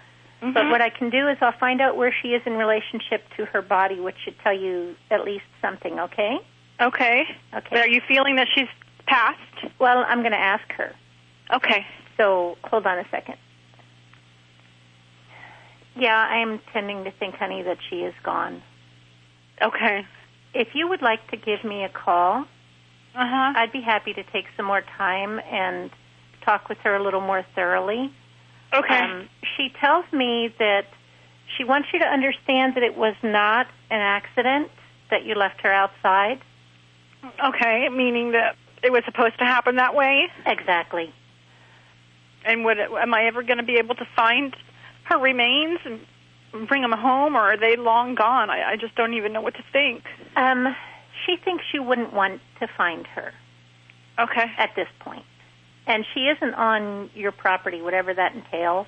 S8: Mm-hmm. But what I can do is I'll find out where she is in relationship to her body, which should tell you at least something, okay?
S10: Okay. But are you feeling that she's passed?
S8: Well, I'm going to ask her.
S10: Okay.
S8: So hold on a second. Yeah, I am tending to think, honey, that she is gone.
S10: Okay.
S8: If you would like to give me a call, I'd be happy to take some more time and talk with her a little more thoroughly.
S10: Okay.
S8: She tells me that she wants you to understand that it was not an accident that you left her outside.
S10: Okay, meaning that it was supposed to happen that way?
S8: Exactly.
S10: And am I ever going to be able to find her remains and bring them home, or are they long gone? I just don't even know what to think.
S8: She thinks you wouldn't want to find her.
S10: Okay.
S8: At this point. And she isn't on your property, whatever that entails.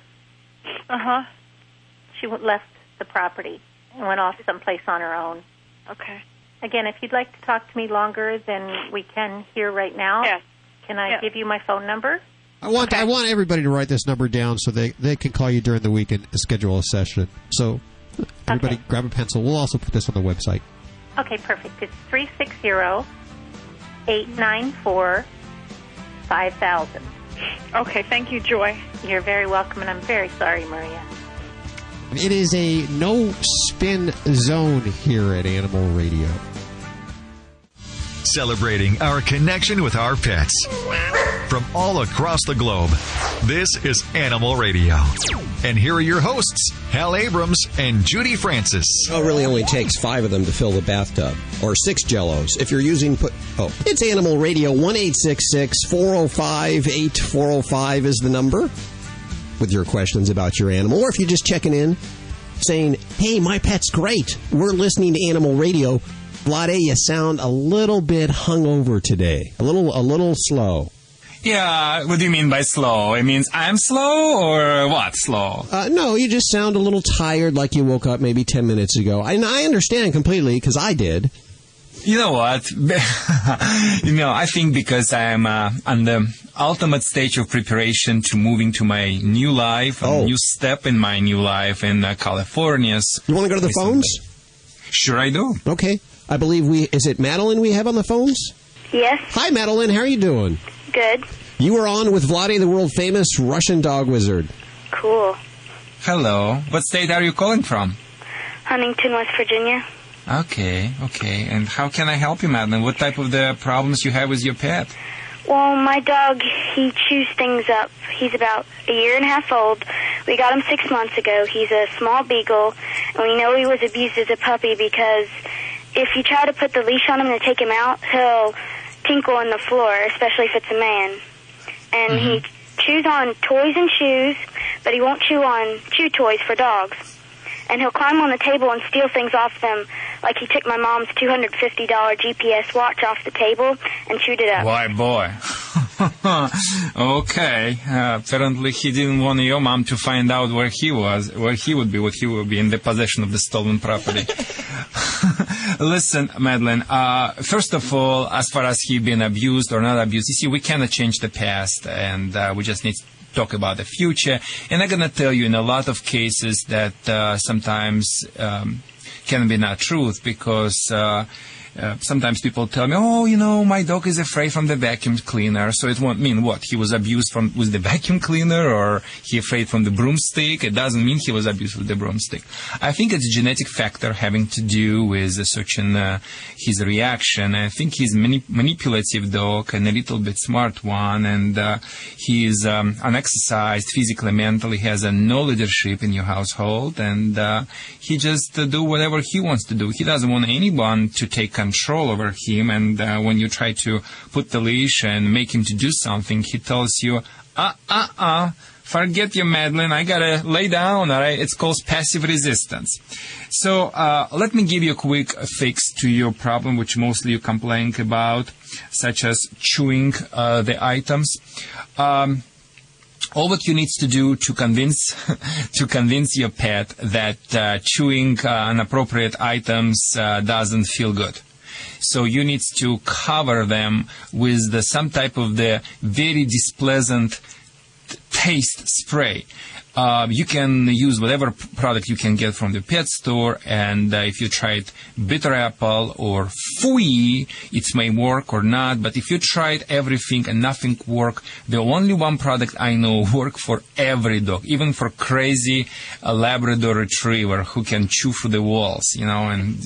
S8: She left the property and went off someplace on her own.
S10: Okay.
S8: Again, if you'd like to talk to me longer than we can here right now, can I give you my phone number?
S2: I want everybody to write this number down so they can call you during the week and schedule a session. So everybody grab a pencil. We'll also put this on the website.
S8: Okay, perfect. It's 360-894-5000.
S10: Okay, thank you, Joy.
S8: You're very welcome, and I'm very sorry, Maria.
S2: It is a no-spin zone here at Animal Radio.
S11: Celebrating our connection with our pets. From all across the globe, this is Animal Radio. And here are your hosts, Hal Abrams and Judy Francis.
S12: It really only takes 5 of them to fill the bathtub, or 6 Jellos. If you're using... it's Animal Radio. 1-866-405-8405 is the number with your questions about your animal. Or if you're just checking in, saying, hey, my pet's great. We're listening to Animal Radio. Vlade, you sound a little bit hungover today. A little slow.
S24: Yeah, what do you mean by slow? It means I'm slow or what slow?
S12: No, you just sound a little tired, like you woke up maybe 10 minutes ago. And I understand completely, because I did.
S24: You know what? I think because I'm on the ultimate stage of preparation to moving to my new life, a new step in my new life in California.
S12: You want to go to the phones?
S24: Sure, I do.
S12: Okay. I believe is it Madeline we have on the phones?
S25: Yes.
S12: Hi, Madeline. How are you doing?
S25: Good.
S12: You were on with Vlade, the world-famous Russian dog wizard.
S25: Cool.
S24: Hello. What state are you calling from?
S25: Huntington, West Virginia.
S24: Okay. And how can I help you, Madeline? What type of the problems you have with your pet?
S25: Well, my dog, he chews things up. He's about 1.5 years old. We got him 6 months ago. He's a small beagle, and we know he was abused as a puppy because if you try to put the leash on him to take him out, he'll tinkle on the floor, especially if it's a man. And he chews on toys and shoes, but he won't chew on chew toys for dogs. And he'll climb on the table and steal things off them, like he took my mom's $250 GPS watch off the table and chewed it up.
S24: Why, boy. Okay. Apparently he didn't want your mom to find out where he would be in the possession of the stolen property. Listen, Madeline, first of all, as far as he been abused or not abused, you see, we cannot change the past, and we just need talk about the future. And I'm going to tell you in a lot of cases that sometimes can be not truth, because sometimes people tell me, my dog is afraid from the vacuum cleaner. So it won't mean what? He was abused with the vacuum cleaner, or he afraid from the broomstick. It doesn't mean he was abused with the broomstick. I think it's a genetic factor having to do with his reaction. I think he's manipulative dog and a little bit smart one, and he's unexercised physically, mentally. He has no leadership in your household, and he just do whatever he wants to do. He doesn't want anyone to take control over him, and when you try to put the leash and make him to do something, he tells you, forget you, Madeline, I gotta lay down, all right? It's called passive resistance. So let me give you a quick fix to your problem, which mostly you complain about, such as chewing the items. All what you need to do to convince your pet that chewing inappropriate items doesn't feel good. So you need to cover them with some type of the very displeasant taste spray. You can use whatever product you can get from the pet store, and if you tried bitter apple or fooey, it may work or not. But if you tried everything and nothing worked, the only one product I know works for every dog, even for crazy Labrador Retriever who can chew through the walls, and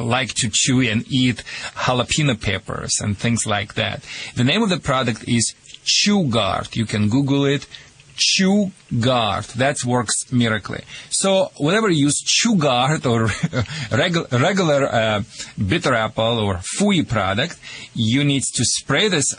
S24: like to chew and eat jalapeno peppers and things like that. The name of the product is Chew Guard. You can Google it. Chew Guard. That works miraculously. So whenever you use Chew Guard or regular bitter apple or fooey product, you need to spray this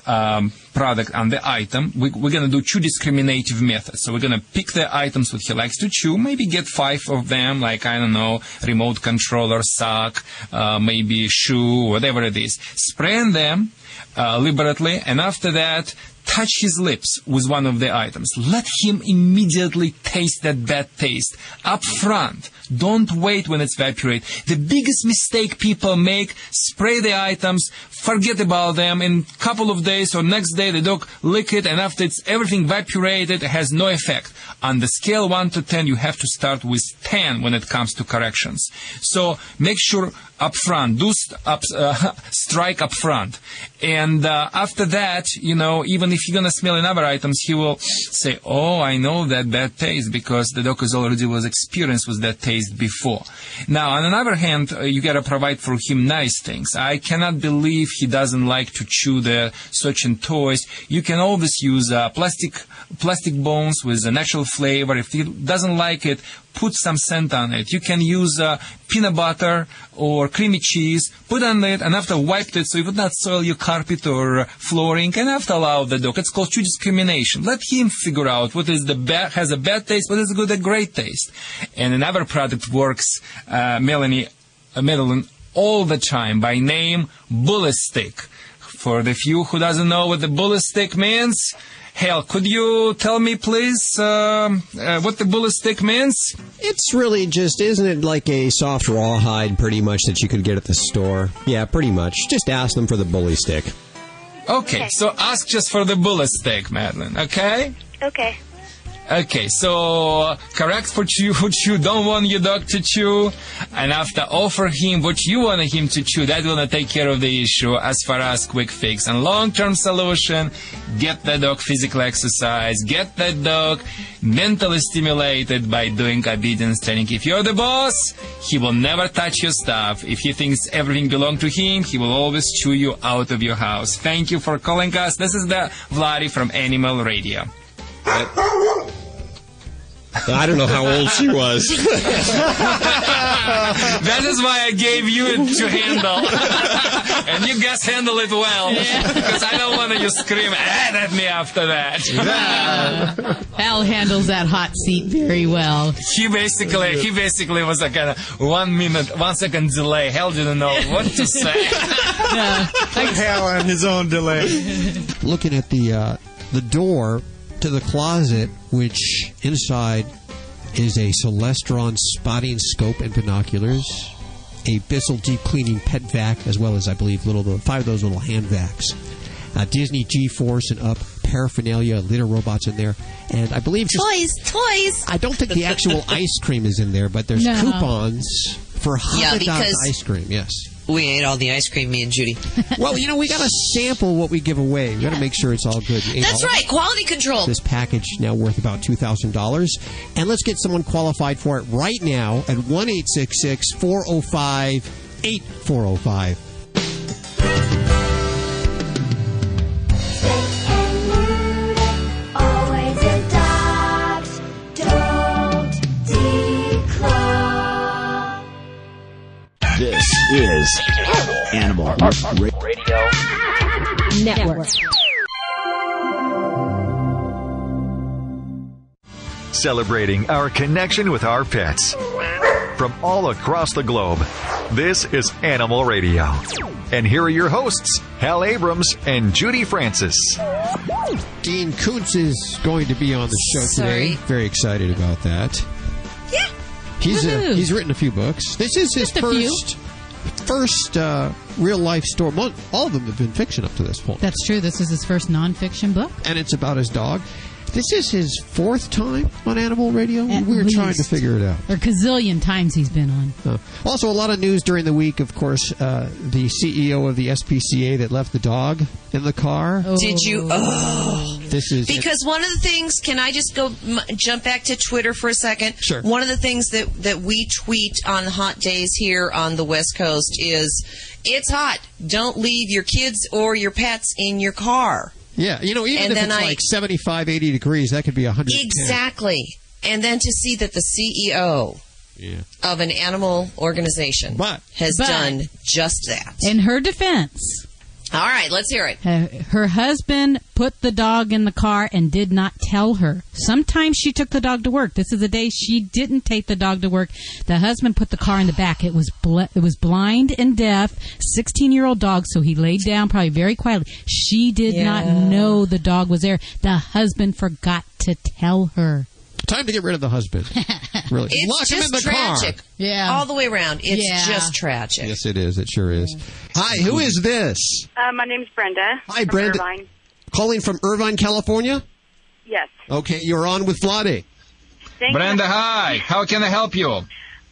S24: product on the item. We're going to do two discriminative methods. So we're going to pick the items that he likes to chew, maybe get 5 of them, like, I don't know, remote controller, sock, maybe shoe, whatever it is. Spray them liberally, and after that, touch his lips with one of the items. Let him immediately taste that bad taste up front. Don't wait when it's evaporate. The biggest mistake people make, spray the items, forget about them. In a couple of days or next day, the dog lick it, and after it's everything evaporated, it has no effect. On the scale 1 to 10, you have to start with 10 when it comes to corrections. So make sure up front, strike up front. And after that, even if you're going to smell another items, he will say, I know that bad taste, because the dog is already was experienced with that taste before. Now, on the other hand, you got to provide for him nice things. I cannot believe he doesn't like to chew the certain toys. You can always use plastic bones with a natural flavor. If he doesn't like it, put some scent on it. You can use peanut butter or creamy cheese, put on it, and after wipe it so you would not soil your carpet or flooring, and after allow the dog. It's called chew discrimination. Let him figure out what is has a bad taste, what is good, a great taste. And another product works, Madeline, all the time by name Bullet Stick. For the few who doesn't know what the Bullet Stick means, Hal, could you tell me, please, what the Bullet Stick means?
S12: It's really just, isn't it like a soft rawhide pretty much that you could get at the store? Yeah, pretty much. Just ask them for the Bully Stick.
S24: Okay, so ask just for the Bullet Stick, Madeline, okay?
S25: Okay.
S24: Okay, so correct what you don't want your dog to chew, and after offer him what you want him to chew, that will take care of the issue. As far as quick fix and long-term solution, get the dog physical exercise, get that dog mentally stimulated by doing obedience training. If you're the boss, he will never touch your stuff. If he thinks everything belongs to him, he will always chew you out of your house. Thank you for calling us. This is the Vladi from Animal Radio.
S12: I don't know how old she was.
S24: That is why I gave you it to handle. And you guys handle it well. Because I don't want you scream at me after that.
S4: Al handles that hot seat very well.
S24: He basically was a kind of 1 second delay. Hal didn't know what to say.
S7: Hal on his own delay.
S2: Looking at the door to the closet, which inside is a Celestron spotting scope and binoculars, a Bissell deep cleaning pet vac, as well as, I believe, 5 of those little hand vacs, Disney G-Force and Up paraphernalia, litter robots in there. And I believe...
S21: Toys!
S2: I don't think the actual ice cream is in there, but there's coupons for Haagen-Dazs ice cream, yes.
S21: We ate all the ice cream, me and Judy.
S2: Well, we got to sample what we give away. We got to make sure it's all good.
S21: That's right, quality control.
S2: This package now worth about $2,000. And let's get someone qualified for it right now at 1-866-405-8405.
S13: This is Animal Radio
S14: Network.
S11: Celebrating our connection with our pets. From all across the globe, this is Animal Radio. And here are your hosts, Hal Abrams and Judy Francis.
S2: Dean Koontz is going to be on the show today. Very excited about that.
S21: Yeah.
S2: He's written a few books. This is his first real-life story. All of them have been fiction up to this point.
S4: That's true. This is his first non-fiction book.
S2: And it's about his dog. This is his fourth time on Animal Radio. We're trying to figure it out.
S4: Or gazillion times he's been on.
S2: Also, a lot of news during the week, of course, the CEO of the SPCA that left the dog in the car.
S21: Did you?
S2: This is
S21: because one of the things, can I just jump back to Twitter for a second?
S2: Sure.
S21: One of the things that we tweet on hot days here on the West Coast is, it's hot. Don't leave your kids or your pets in your car.
S2: Yeah, even if it's like 75, 80 degrees, that could be 110.
S21: Exactly. And then to see that the CEO of an animal organization has done just that.
S4: In her defense.
S21: All right, let's hear it.
S4: Her husband put the dog in the car and did not tell her. Sometimes she took the dog to work. This is the day she didn't take the dog to work. The husband put the car in the back. It was blind and deaf, 16-year-old dog, so he laid down probably very quietly. She did not know the dog was there. The husband forgot to tell her.
S2: Time to get rid of the husband. Really.
S21: It's
S2: Lock him in the
S21: tragic.
S2: car.
S21: Yeah. All the way around. It's just tragic.
S2: Yes, it is. It sure is. Hi, who is this?
S15: My name's Brenda.
S2: Hi, Brenda.
S15: Irvine.
S2: Calling from Irvine, California?
S15: Yes.
S2: Okay, you're on with Vlade.
S24: Brenda, hi. How can I help you?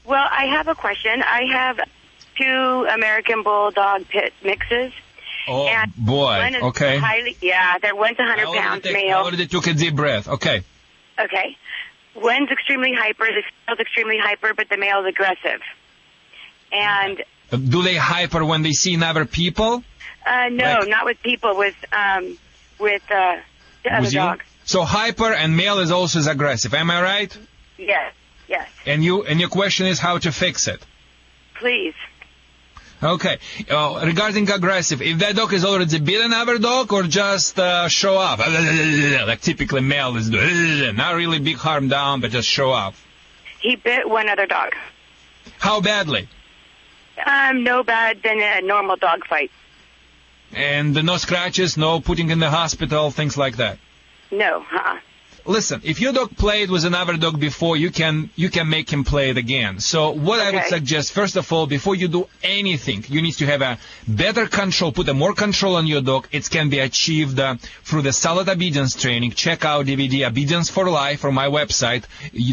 S15: Well, I have a question. I have 2 American Bulldog pit mixes.
S24: Oh,
S15: and
S24: boy.
S15: One is
S24: Okay.
S15: they're one's 100 pounds male.
S24: I already took a deep breath. Okay.
S15: Okay. One's extremely hyper, the female's extremely hyper, but the male's aggressive. And
S24: Do they hyper when they see other people?
S15: no, not with people, with the other dog.
S24: So hyper and male is also as aggressive. Am I right?
S15: Yes, yes.
S24: And your question is how to fix it.
S15: Please.
S24: Okay. Regarding aggressive, if that dog is already bit another dog or just show up, like typically male is not really big harm down, but just show up.
S15: He bit one other dog.
S24: How badly?
S15: No bad than a normal dog fight.
S24: And no scratches, no putting in the hospital, things like that.
S15: No,
S24: Listen, if your dog played with another dog before, you can make him play it again. So what I would suggest, first of all, before you do anything, you need to have a better control, put a more control on your dog. It can be achieved through the solid obedience training. Check out DVD Obedience for Life from my website.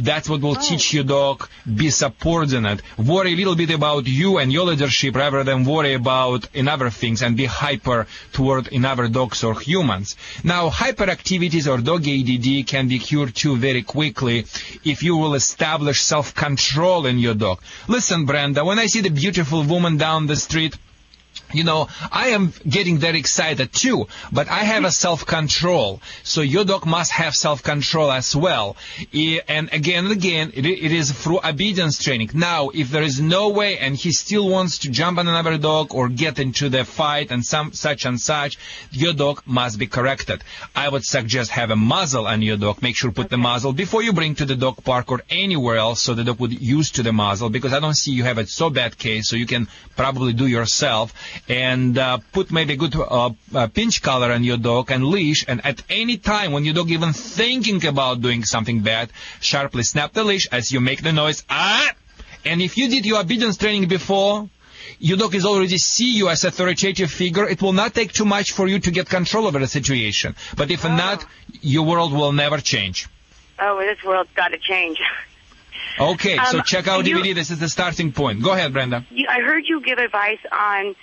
S24: That's what will teach your dog. Be subordinate. Worry a little bit about you and your leadership rather than worry about in other things and be hyper toward in other dogs or humans. Now, hyperactivities or dog ADD can be cured too very quickly if you will establish self-control in your dog. Listen, Brenda, when I see the beautiful woman down the street, I am getting very excited too, but I have a self-control. So your dog must have self-control as well. And again, it is through obedience training. Now, if there is no way and he still wants to jump on another dog or get into the fight and such, your dog must be corrected. I would suggest have a muzzle on your dog. Make sure put the muzzle before you bring to the dog park or anywhere else so the dog would use to the muzzle, because I don't see you have a so bad case, so you can probably do yourself. And put maybe a good pinch collar on your dog and leash, and at any time when your dog even thinking about doing something bad, sharply snap the leash as you make the noise, ah! And if you did your obedience training before, your dog is already see you as authoritative figure, it will not take too much for you to get control over the situation. But if not, your world will never change.
S15: Oh, this world's got to change.
S24: Okay, so check out DVD. This is the starting point. Go ahead, Brenda.
S15: I heard you give advice on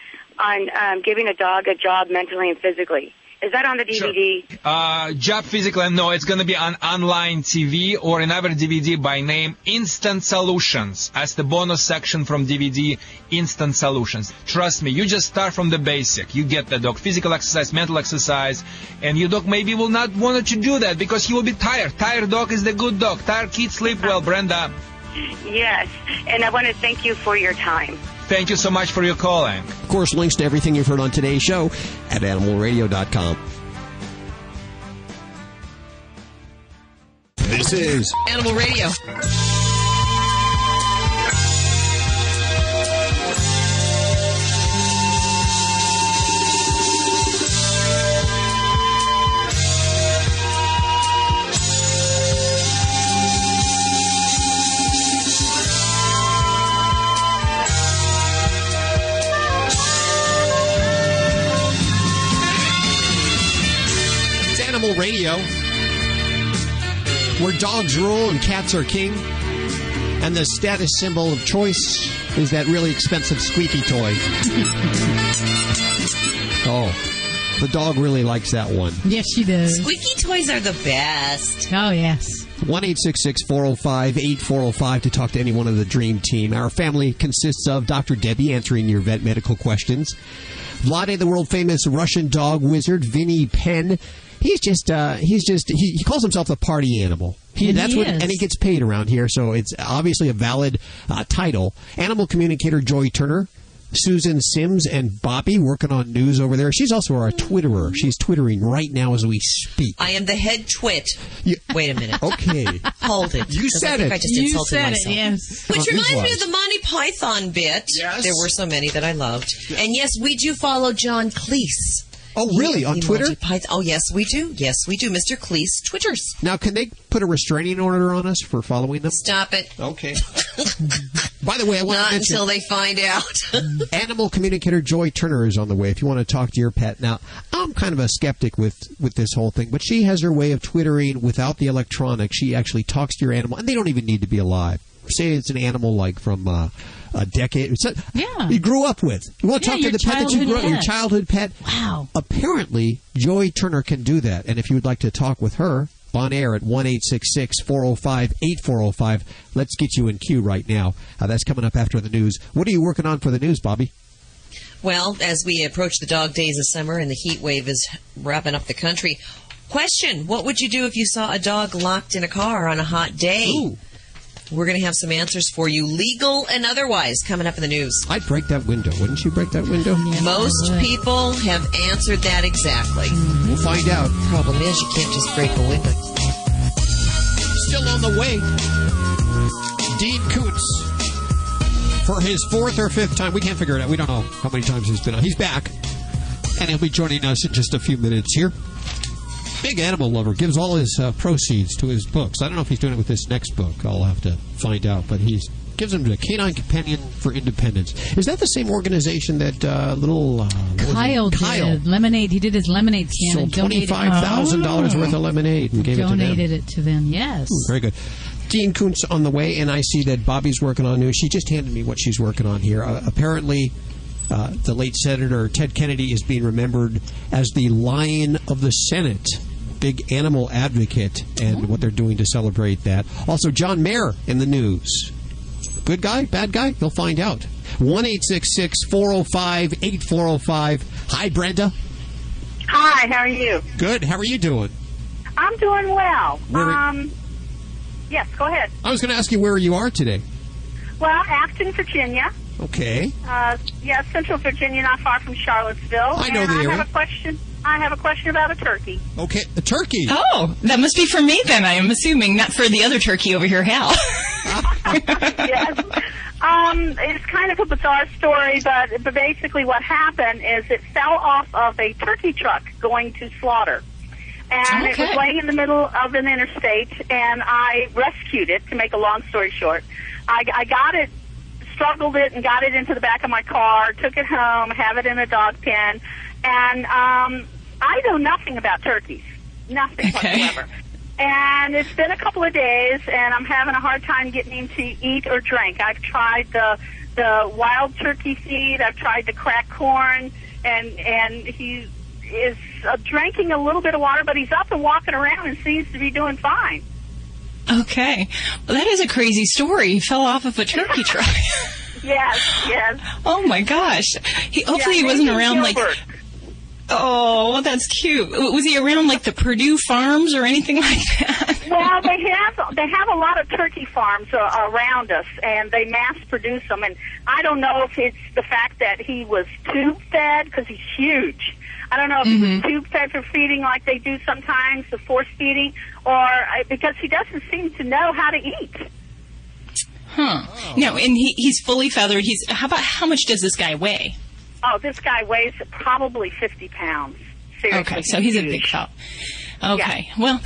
S15: giving a dog a job mentally and physically. Is that on the DVD?
S24: Sure. Job physically, no. It's going to be on online TV or another DVD by name Instant Solutions as the bonus section from DVD Instant Solutions. Trust me, you just start from the basic. You get the dog physical exercise, mental exercise, and your dog maybe will not want to do that because he will be tired. Tired dog is the good dog. Tired kids sleep well, Brenda.
S15: Yes, and I want to thank you for your time.
S24: Thank you so much for your call, Hank.
S12: Of course, links to everything you've heard on today's show at animalradio.com. This is
S21: Animal Radio.
S2: Animal Radio, where dogs rule and cats are king, and the status symbol of choice is that really expensive squeaky toy. Oh, the dog really likes that one.
S4: Yes, she does.
S21: Squeaky toys are the best.
S4: Oh, yes.
S2: 1-866-405-8405 to talk to any one of the Dream Team. Our family consists of Dr. Debbie answering your vet medical questions, Vlade, the world-famous Russian dog wizard, Vinny Penn. He calls himself the party animal. And he gets paid around here, so it's obviously a valid title. Animal communicator Joy Turner, Susan Sims, and Bobby working on news over there. She's also our Twitterer. She's twittering right now as we speak.
S21: I am the head twit. Wait a minute.
S2: Okay.
S21: Hold it.
S2: You said
S21: I think
S2: it.
S21: I just insulted myself.
S4: Yes.
S21: Which reminds me of the Monty Python bit.
S2: Yes.
S21: There were so many that I loved. And yes, we do follow John Cleese.
S2: Oh, really? On Twitter?
S21: Oh, yes, we do. Yes, we do. Mr. Cleese Twitters.
S2: Now, can they put a restraining order on us for following them?
S21: Stop it.
S2: Okay. By the way, I want to mention...
S21: Not until they find out.
S2: Animal communicator Joy Turner is on the way if you want to talk to your pet. Now, I'm kind of a skeptic with this whole thing, but she has her way of twittering without the electronics. She actually talks to your animal, and they don't even need to be alive. Say it's an animal like from... a decade. You grew up with. You want to talk to the pet that you grew up with, your childhood pet?
S4: Wow.
S2: Apparently, Joy Turner can do that. And if you would like to talk with her on air at 1-866-405-8405, let's get you in queue right now. That's coming up after the news. What are you working on for the news, Bobby?
S21: Well, as we approach the dog days of summer and the heat wave is wrapping up the country, question, what would you do if you saw a dog locked in a car on a hot day?
S2: Ooh.
S21: We're going to have some answers for you, legal and otherwise, coming up in the news.
S2: I'd break that window. Wouldn't you break that window?
S21: Yeah, most people have answered that exactly.
S2: We'll find out.
S21: Problem is, you can't just break a window.
S2: Still on the way, Dean Koontz. For his fourth or fifth time, we can't figure it out. We don't know how many times he's been on. He's back, and he'll be joining us in just a few minutes here. Big animal lover, gives all his proceeds to his books. I don't know if he's doing it with this next book. I'll have to find out. But he gives them to Canine Companion for Independence. Is that the same organization that
S4: Kyle did? Lemonade. He did his lemonade stand.
S2: So $25,000 worth of lemonade and gave
S4: donated it to them. Yes.
S2: Very good. Dean Koontz on the way, and I see that Bobby's working on news. She just handed me what she's working on here. Apparently... the late Senator Ted Kennedy is being remembered as the Lion of the Senate, big animal advocate, and what they're doing to celebrate that. Also, John Mayer in the news. Good guy? Bad guy? You'll find out. 1-866-405-8405. Hi, Brenda.
S5: Hi, how are you?
S2: Good. How are you doing?
S5: I'm doing well. Yes, go ahead.
S2: I was going to ask you where you are today.
S5: Well, Afton, Virginia.
S2: Okay.
S5: Yeah, Central Virginia, not far from Charlottesville.
S2: I know the area.
S5: I have a question about a turkey.
S2: Okay, a turkey.
S16: Oh, that must be for me then, I am assuming, not for the other turkey over here, Hal.
S5: Yes. It's kind of a bizarre story, but basically what happened is it fell off of a turkey truck going to slaughter. And It was laying in the middle of an interstate, and I rescued it, to make a long story short. I got it struggled it and got it into the back of my car, took it home, have it in a dog pen, and I know nothing about turkeys, nothing whatsoever. And it's been a couple of days, and I'm having a hard time getting him to eat or drink. I've tried the wild turkey feed, I've tried the cracked corn, and he is drinking a little bit of water, but he's up and walking around and seems to be doing fine.
S16: Okay. Well, that is a crazy story. He fell off of a turkey truck.
S5: Yes.
S16: Oh, my gosh. Hopefully he wasn't around, like... Oh, well, that's cute. Was he around, like, the Purdue farms or anything like that?
S5: Well, they have a lot of turkey farms around us, and they mass produce them. And I don't know if it's the fact that he was tube-fed, because he's huge. I don't know if he was tube-fed for feeding like they do sometimes, the force feeding, or because he doesn't seem to know how to eat.
S16: Huh. Oh. No, and he's fully feathered. How much does this guy weigh?
S5: Oh, this guy weighs probably 50 pounds. Seriously.
S16: Okay, so he's a big fella. Okay. Yeah. Well,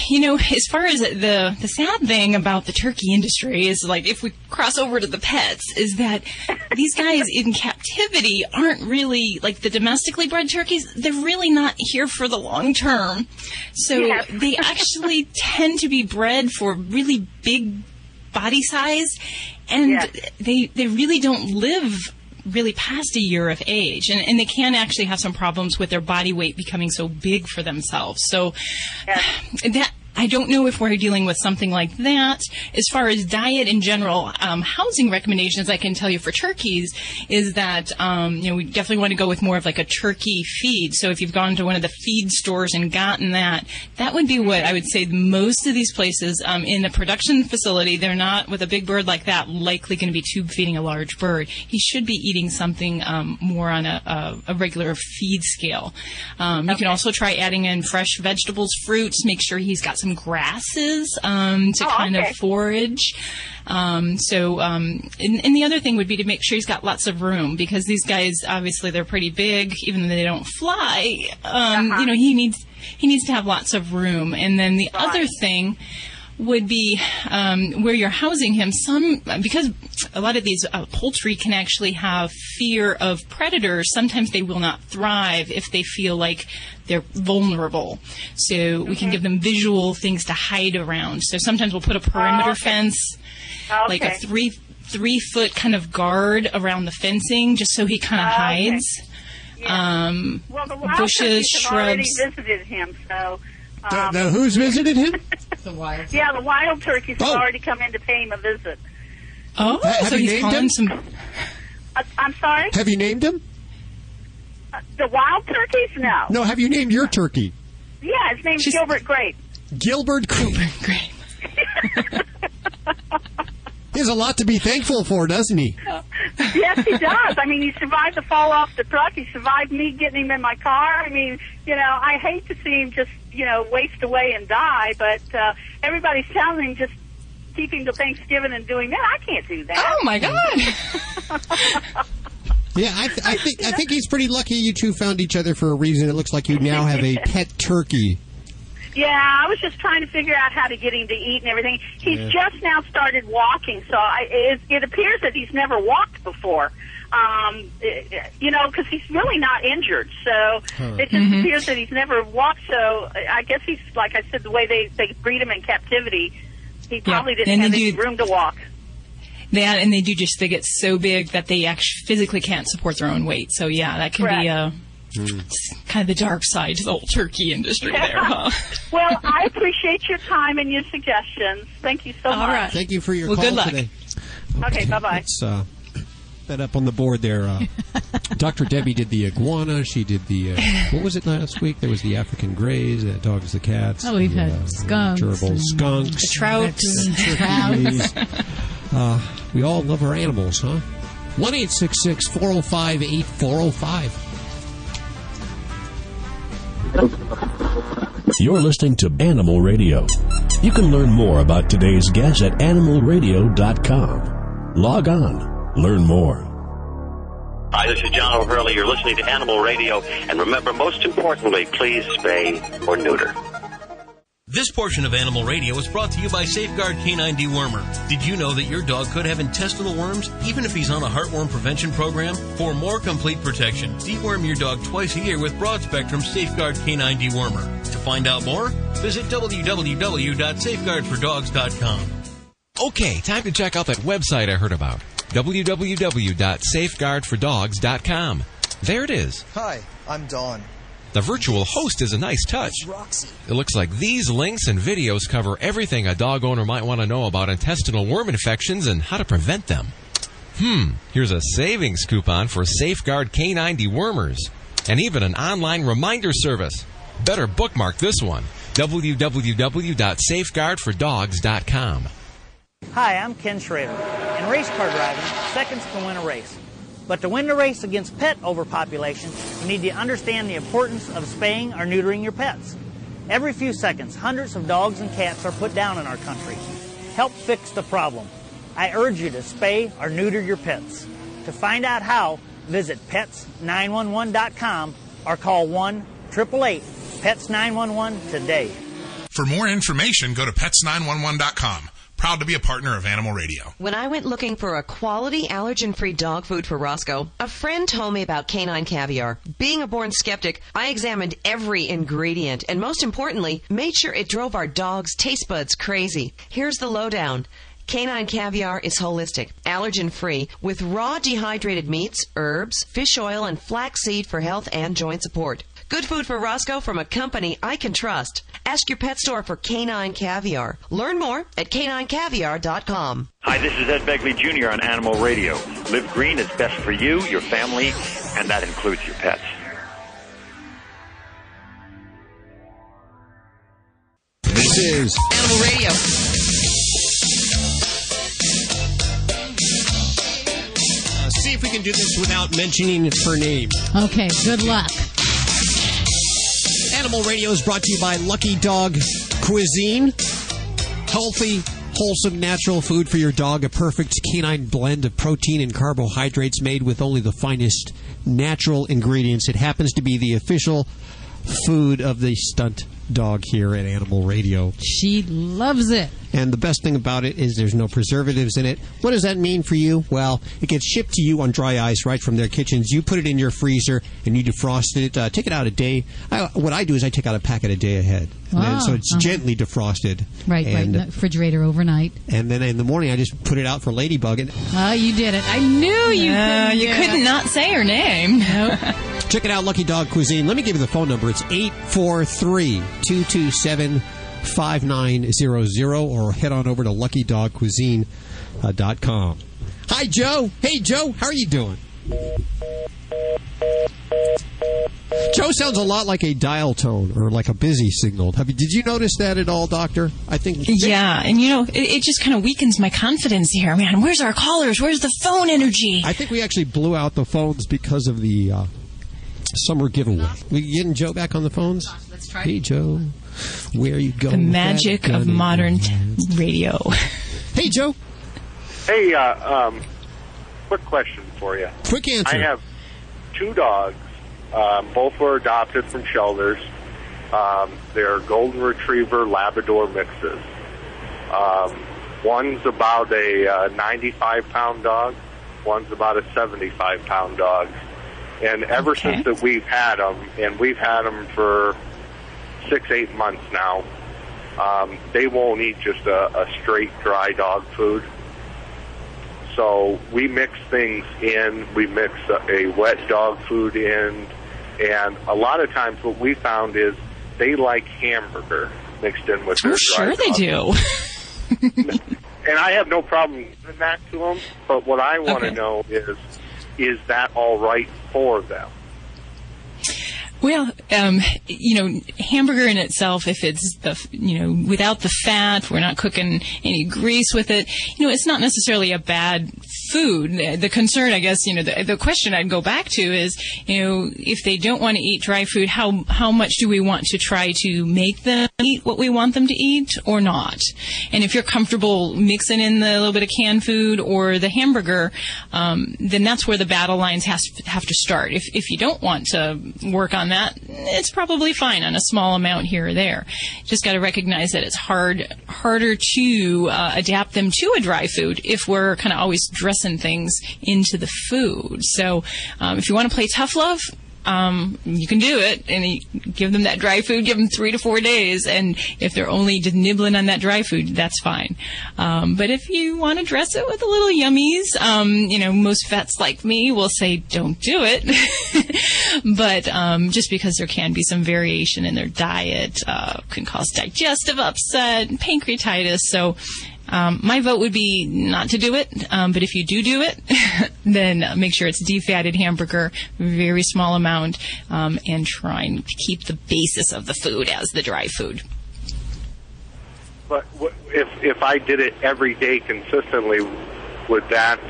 S16: you know, as far as the sad thing about the turkey industry is, like, if we cross over to the pets, is that these guys in captivity aren't really, like, the domestically bred turkeys, they're really not here for the long term. So they actually tend to be bred for really big body size, and they really don't live really past a year of age, and they can actually have some problems with their body weight becoming so big for themselves. So that I don't know if we're dealing with something like that. As far as diet in general, housing recommendations I can tell you for turkeys is that we definitely want to go with more of like a turkey feed. So if you've gone to one of the feed stores and gotten that would be what I would say most of these places in the production facility, they're not, with a big bird like that, likely going to be tube feeding a large bird. He should be eating something more on a regular feed scale. You can also try adding in fresh vegetables, fruits, make sure he's got some grasses to kind of forage. And the other thing would be to make sure he's got lots of room, because these guys, obviously, they're pretty big, even though they don't fly. He needs to have lots of room. And then the other thing would be where you're housing him. Because a lot of these poultry can actually have fear of predators. Sometimes they will not thrive if they feel like they're vulnerable. So we can give them visual things to hide around. So sometimes we'll put a perimeter fence, like a 3-foot kind of guard around the fencing, just so he kind of hides.
S5: Well, the wild
S16: bushes,
S5: shrubs.
S16: shrubs.
S5: Already visited him, so.
S2: Who's visited him?
S5: The wild turkeys have already come in to pay him a visit.
S16: Oh,
S2: have
S16: so
S2: you
S16: he's
S2: named him?
S16: some.
S5: I'm sorry?
S2: Have you named him?
S5: The wild turkeys? No.
S2: No, have you named your turkey?
S5: Yeah, his name's Gilbert Grape.
S2: Gilbert Grape. He has a lot to be thankful for, doesn't he?
S5: Yes, he does. I mean, he survived the fall off the truck. He survived me getting him in my car. I mean, I hate to see him just, waste away and die, but everybody's telling him just keep him to Thanksgiving and doing that. I can't do that.
S16: Oh, my God.
S2: Yeah, I think he's pretty lucky you two found each other for a reason. It looks like you now have a pet turkey.
S5: Yeah, I was just trying to figure out how to get him to eat and everything. He's just now started walking, so it appears that he's never walked before. Because he's really not injured, so it just appears that he's never walked. So I guess he's, like I said, the way they breed him in captivity, he probably didn't have any room to walk.
S16: That, and they get so big that they actually physically can't support their own weight. So yeah, that can be kind of the dark side to the whole turkey industry there, huh?
S5: Well, I appreciate your time and your suggestions. Thank you so much.
S16: All right.
S2: Thank you for your call
S16: good luck
S2: today.
S5: Okay, bye-bye.
S2: Let's that up on the board there. Dr. Debbie did the iguana. She did the, what was it last week? There was the African greys, the dogs, the cats.
S4: Oh, we've had skunks.
S2: Gerbils, skunks.
S16: The trouts.
S2: We all love our animals, huh? 1-866-405-8405.
S9: You're listening to Animal Radio. You can learn more about today's guest at animalradio.com. Log on. Learn more.
S1: Hi, this is John O'Hurley. You're listening to Animal Radio. And remember, most importantly, please spay or neuter.
S3: This portion of Animal Radio is brought to you by Safeguard Canine Dewormer. Did you know that your dog could have intestinal worms, even if he's on a heartworm prevention program? For more complete protection, deworm your dog twice a year with broad-spectrum Safeguard Canine Dewormer. To find out more, visit www.safeguardfordogs.com.
S17: Okay, time to check out that website I heard about. www.safeguardfordogs.com. There it is.
S19: Hi, I'm Dawn.
S17: The virtual host is a nice touch. It looks like these links and videos cover everything a dog owner might want to know about intestinal worm infections and how to prevent them. Here's a savings coupon for Safeguard Canine Dewormers, and even an online reminder service. Better bookmark this one. www.safeguardfordogs.com.
S20: Hi, I'm Ken Schrader. In race car driving, seconds can win a race. But to win the race against pet overpopulation, you need to understand the importance of spaying or neutering your pets. Every few seconds, hundreds of dogs and cats are put down in our country. Help fix the problem. I urge you to spay or neuter your pets. To find out how, visit pets911.com or call 1-888-PETS911 today.
S23: For more information, go to pets911.com. Proud to be a partner of Animal Radio.
S21: When I went looking for a quality allergen-free dog food for Roscoe, a friend told me about canine caviar. Being a born skeptic, I examined every ingredient and, most importantly, made sure it drove our dog's taste buds crazy. Here's the lowdown. Canine caviar is holistic, allergen-free, with raw dehydrated meats, herbs, fish oil, and flaxseed for health and joint support. Good food for Roscoe from a company I can trust. Ask your pet store for canine caviar. Learn more at caninecaviar.com.
S1: Hi, this is Ed Begley Jr. on Animal Radio. Live green is best for you, your family, and that includes your pets.
S12: This is
S21: Animal Radio.
S2: See if we can do this without mentioning her name.
S4: Okay, good luck.
S2: Animal Radio is brought to you by Lucky Dog Cuisine. Healthy, wholesome, natural food for your dog. A perfect canine blend of protein and carbohydrates made with only the finest natural ingredients. It happens to be the official food of the stunt dog here at Animal Radio.
S4: She loves it.
S2: And the best thing about it is there's no preservatives in it. What does that mean for you? Well, it gets shipped to you on dry ice right from their kitchens. You put it in your freezer and you defrost it. Take it out a day. What I do is I take out a packet a day ahead. And then, so it's gently defrosted.
S4: Right, in the refrigerator overnight.
S2: And then in the morning I just put it out for Ladybug. And
S4: you did it. I knew you couldn't.
S16: You could not say her name.
S4: Nope.
S2: Check it out, Lucky Dog Cuisine. Let me give you the phone number. It's 843-227-5900, or head on over to luckydogcuisine.com. Hi, Joe. Hey, Joe. How are you doing? Joe sounds a lot like a dial tone or like a busy signal. Did you notice that at all, Doctor? I think.
S16: Yeah, and it just kind of weakens my confidence here, man. Where's our callers? Where's the phone energy?
S2: I think we actually blew out the phones because of the summer giveaway. We getting Joe back on the phones?
S4: Let's try.
S2: Hey, Joe. Where are you going?
S16: The magic of modern radio.
S2: Hey, Joe.
S26: Hey, quick question for you.
S2: Quick answer.
S26: I have two dogs. Both were adopted from shelters. They're Golden Retriever Labrador mixes. One's about a 95-pound dog. One's about a 75-pound dog. And ever since that we've had them, and we've had them for 6-8 months now, they won't eat just a straight dry dog food. So we mix things in. We mix a wet dog food in. And a lot of times what we found is they like hamburger mixed in with their dry
S16: dog. Sure they do.
S26: And I have no problem giving that to them. But what I want to know is that all right for them?
S16: Well, hamburger in itself, if it's without the fat, we're not cooking any grease with it, it's not necessarily a bad food. The concern, I guess, the question I'd go back to is, if they don't want to eat dry food, how much do we want to try to make them eat what we want them to eat or not? And if you're comfortable mixing in the little bit of canned food or the hamburger, then that's where the battle lines have to start. If you don't want to work on that, it's probably fine on a small amount here or there. Just got to recognize that it's harder to adapt them to a dry food if we're kind of always dressing things into the food. So if you want to play tough love, you can do it, and you give them that dry food, give them 3 to 4 days, and if they're only just nibbling on that dry food, that's fine. But if you want to dress it with a little yummies, most vets like me will say don't do it. But just because there can be some variation in their diet, can cause digestive upset, pancreatitis, so my vote would be not to do it, but if you do it, then make sure it's defatted hamburger, very small amount, and try and keep the basis of the food as the dry food.
S26: But if I did it every day consistently, would that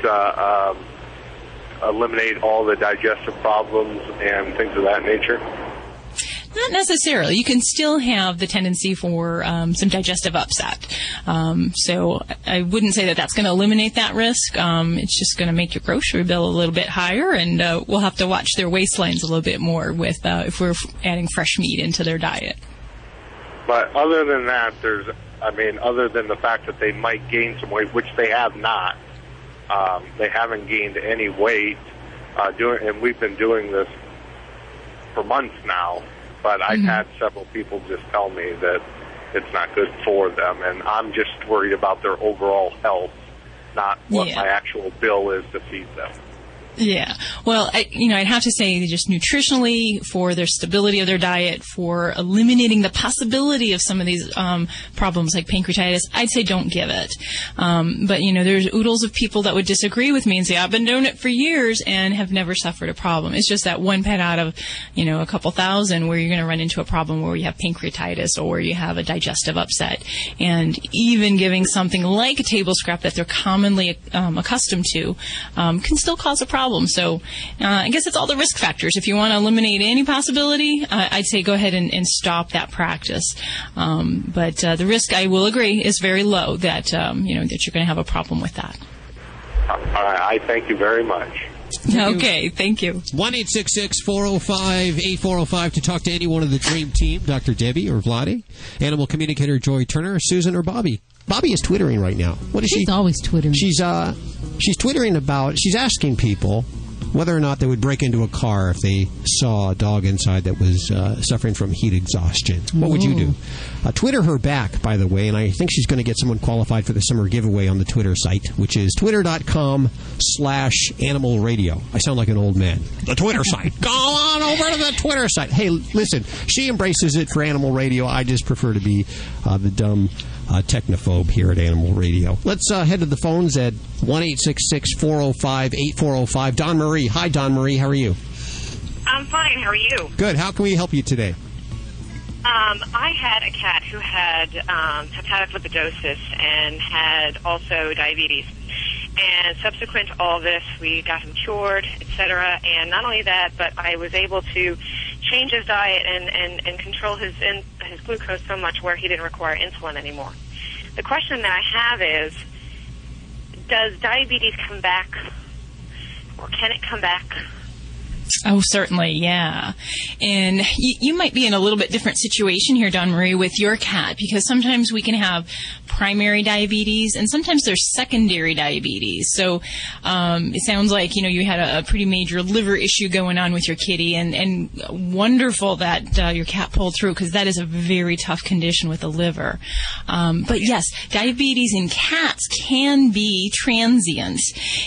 S26: eliminate all the digestive problems and things of that nature?
S16: Not necessarily. You can still have the tendency for some digestive upset. So I wouldn't say that that's going to eliminate that risk. It's just going to make your grocery bill a little bit higher, and we'll have to watch their waistlines a little bit more with if we're adding fresh meat into their diet.
S26: But other than that, other than the fact that they might gain some weight, which they have not, they haven't gained any weight, and we've been doing this for months now. But I've had several people just tell me that it's not good for them, and I'm just worried about their overall health, not what my actual bill is to feed them.
S16: Yeah. Well, I'd have to say just nutritionally, for their stability of their diet, for eliminating the possibility of some of these problems like pancreatitis, I'd say don't give it. But, there's oodles of people that would disagree with me and say, I've been doing it for years and have never suffered a problem. It's just that one pet out of, a couple thousand where you're going to run into a problem where you have pancreatitis or you have a digestive upset. And even giving something like a table scrap that they're commonly accustomed to can still cause a problem. So I guess it's all the risk factors. If you want to eliminate any possibility, I'd say go ahead and stop that practice. But the risk, I will agree, is very low that that you're going to have a problem with that.
S26: I thank you very much.
S16: Okay, thank you.
S2: 1-866-405-8405 to talk to any one of the dream team, Dr. Debbie or Vlade, animal communicator Joy Turner, Susan, or Bobby. Bobby is twittering right now. What is she?
S4: She's always twittering.
S2: She's twittering about, she's asking people whether or not they would break into a car if they saw a dog inside that was suffering from heat exhaustion. What would you do? Twitter her back, by the way, and I think she's going to get someone qualified for the summer giveaway on the Twitter site, which is twitter.com/Animal Radio. I sound like an old man. The Twitter site. Go on over to the Twitter site. Hey, listen, she embraces it for Animal Radio. I just prefer to be the dumb technophobe here at Animal Radio. Let's head to the phones at 1-866-405-8405. Don Marie. Hi, Don Marie. How are you?
S6: I'm fine. How are you?
S2: Good. How can we help you today?
S6: I had a cat who had hepatic lipidosis and had also diabetes. And subsequent to all this, we got him cured, etc. And not only that, but I was able to change his diet and control his glucose so much where he didn't require insulin anymore. The question that I have is, does diabetes come back, or can it come back?
S16: Oh, certainly, yeah. And you might be in a little bit different situation here, Dawn Marie, with your cat, because sometimes we can have primary diabetes, and sometimes there's secondary diabetes. So it sounds like, you had a pretty major liver issue going on with your kitty, and wonderful that your cat pulled through, because that is a very tough condition with the liver. But yes, diabetes in cats can be transient,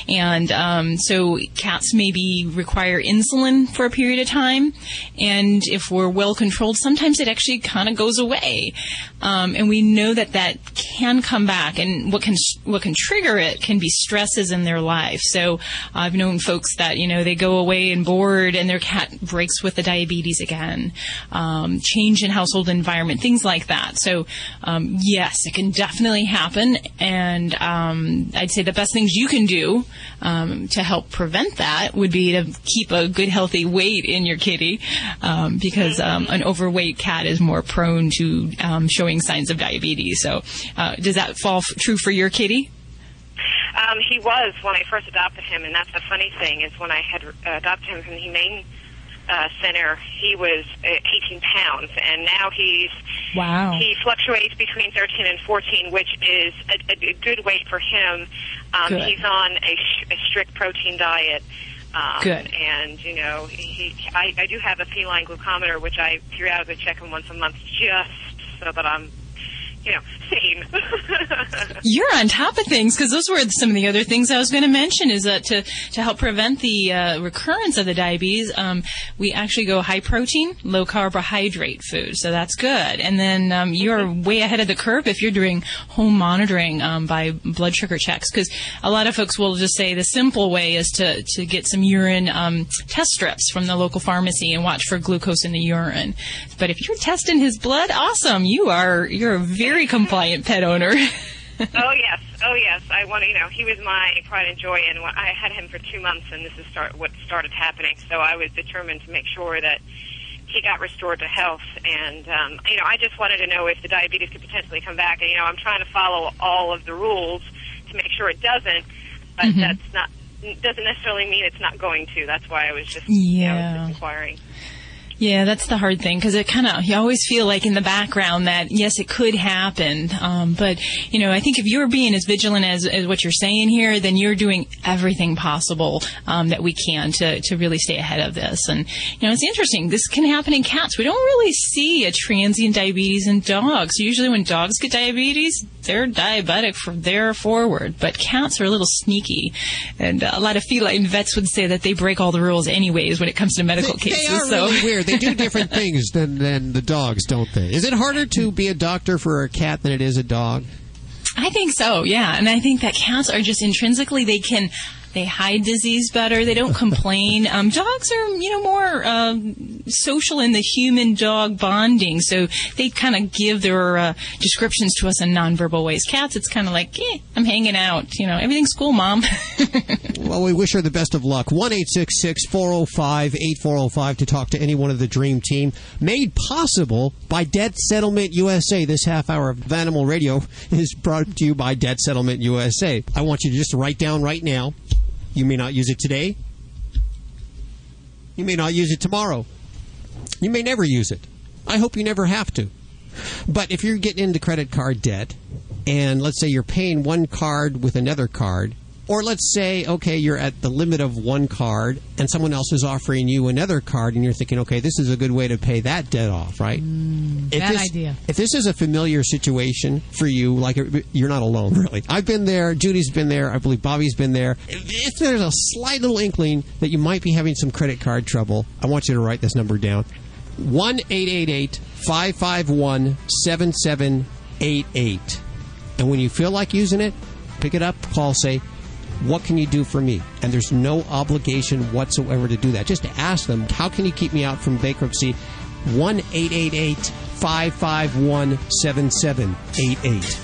S16: and so cats maybe require insulin for a period of time, and if we're well controlled, sometimes it actually kind of goes away, and we know that can come back, and what can trigger it can be stresses in their life. So I've known folks that they go away and bored, and their cat breaks with the diabetes again, change in household environment, things like that. So yes, it can definitely happen, and I'd say the best things you can do to help prevent that would be to keep a good healthy weight in your kitty, because an overweight cat is more prone to showing signs of diabetes. So does that fall true for your kitty?
S6: He was when I first adopted him, and that's the funny thing is when I had adopted him from the Humane center, he was 18 pounds, and now he fluctuates between 13 and 14, which is a good weight for him.
S16: Good.
S6: He's on a strict protein diet.
S16: Good.
S6: And, I do have a feline glucometer, which I periodically check him once a month just so that I'm, sane.
S16: You're on top of things, because those were some of the other things I was going to mention, is that to help prevent the recurrence of the diabetes, we actually go high protein, low carbohydrate food. So that's good. And then you're way ahead of the curve if you're doing home monitoring by blood sugar checks, because a lot of folks will just say the simple way is to get some urine test strips from the local pharmacy and watch for glucose in the urine. But if you're testing his blood, awesome. You're a very compliant pet owner.
S6: Oh yes. I want to. He was my pride and joy, and I had him for 2 months, and this is what started happening. So I was determined to make sure that he got restored to health. And I just wanted to know if the diabetes could potentially come back. And I'm trying to follow all of the rules to make sure it doesn't. But doesn't necessarily mean it's not going to. That's why I was just inquiring.
S16: Yeah, that's the hard thing, because you always feel like in the background that, yes, it could happen. But, I think if you're being as vigilant as what you're saying here, then you're doing everything possible that we can to really stay ahead of this. And, it's interesting. This can happen in cats. We don't really see a transient diabetes in dogs. Usually when dogs get diabetes, they're diabetic from there forward. But cats are a little sneaky. And a lot of feline vets would say that they break all the rules anyways when it comes to medical cases.
S2: They are really weird. They do different things than the dogs, don't they? Is it harder to be a doctor for a cat than it is a dog?
S16: I think so, yeah. And I think that cats are just intrinsically, they hide disease better. They don't complain. Dogs are, more social in the human-dog bonding, so they kind of give their descriptions to us in nonverbal ways. Cats, it's kind of like, I'm hanging out. Everything's cool, Mom.
S2: Well, we wish her the best of luck. 1-866-405-8405 to talk to any one of the Dream Team. Made possible by Debt Settlement USA. This half hour of Animal Radio is brought to you by Debt Settlement USA. I want you to just write down right now. You may not use it today. You may not use it tomorrow. You may never use it. I hope you never have to. But if you're getting into credit card debt, and let's say you're paying one card with another card, or let's say, okay, you're at the limit of one card, and someone else is offering you another card, and you're thinking, okay, this is a good way to pay that debt off, right?
S4: Bad idea.
S2: If this is a familiar situation for you, like you're not alone, really. I've been there. Judy's been there. I believe Bobby's been there. If there's a slight little inkling that you might be having some credit card trouble, I want you to write this number down. 1-888-551-7788. And when you feel like using it, pick it up, call, say, what can you do for me? And there's no obligation whatsoever to do that. Just ask them, how can you keep me out from bankruptcy? 1-888-551-7788.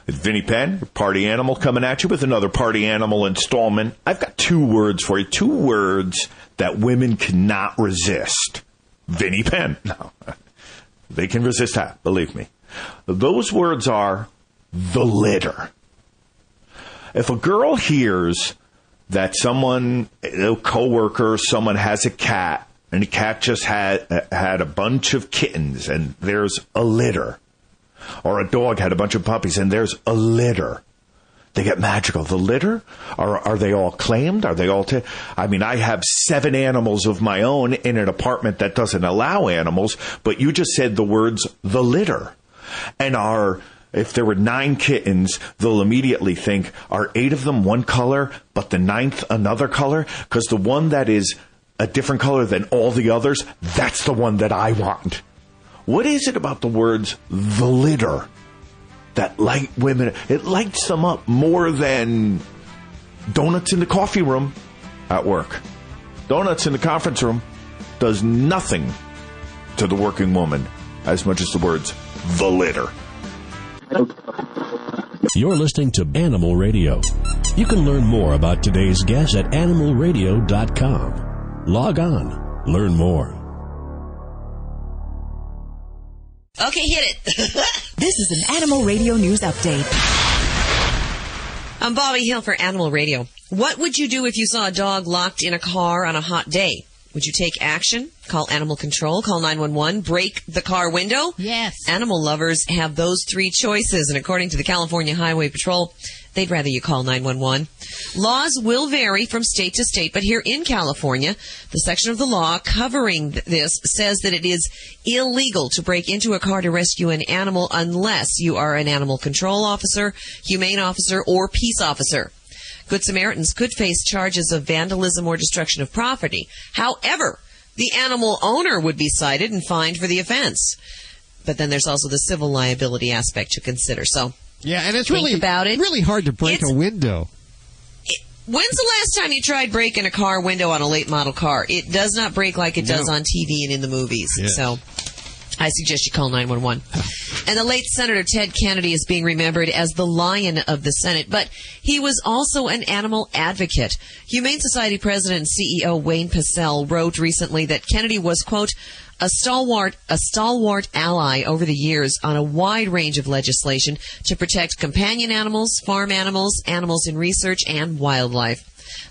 S8: It's Vinny Penn, your party animal, coming at you with another party animal installment. I've got 2 words for you. 2 words that women cannot resist. Vinny Penn. No. They can resist that, believe me. Those words are the litter. If a girl hears that someone, a coworker, someone has a cat, and the cat just had a bunch of kittens, and there's a litter, or a dog had a bunch of puppies, and there's a litter, they get magical. The litter? Are they all claimed? Are they all... I have 7 animals of my own in an apartment that doesn't allow animals, but you just said the words, the litter. And if there were 9 kittens, they'll immediately think, are 8 of them one color, but the 9th another color? Because the one that is a different color than all the others, that's the one that I want. What is it about the words, the litter, that light women, it lights them up more than donuts in the coffee room at work? Donuts in the conference room does nothing to the working woman as much as the words, the litter.
S9: You're listening to Animal Radio. You can learn more about today's guest at animalradio.com. Log on. Learn more.
S21: Okay, hit it.
S10: This is an Animal Radio News Update.
S21: I'm Bobby Hill for Animal Radio. What would you do if you saw a dog locked in a car on a hot day? Would you take action? Call animal control, call 911, break the car window?
S4: Yes.
S21: Animal lovers have those three choices, and according to the California Highway Patrol, they'd rather you call 911. Laws will vary from state to state, but here in California, the section of the law covering this says that it is illegal to break into a car to rescue an animal unless you are an animal control officer, humane officer, or peace officer. Good Samaritans could face charges of vandalism or destruction of property. However, the animal owner would be cited and fined for the offense. But then there's also the civil liability aspect to consider. So,
S2: yeah, and it's
S21: think about it.
S2: Really hard to break a window.
S21: When's the last time you tried breaking a car window on a late model car? It does not break like it does on TV and in the movies. Yeah. So I suggest you call 911. And the late Senator Ted Kennedy is being remembered as the lion of the Senate, but he was also an animal advocate. Humane Society President and CEO Wayne Pacell wrote recently that Kennedy was, quote, a stalwart ally over the years on a wide range of legislation to protect companion animals, farm animals, animals in research, and wildlife.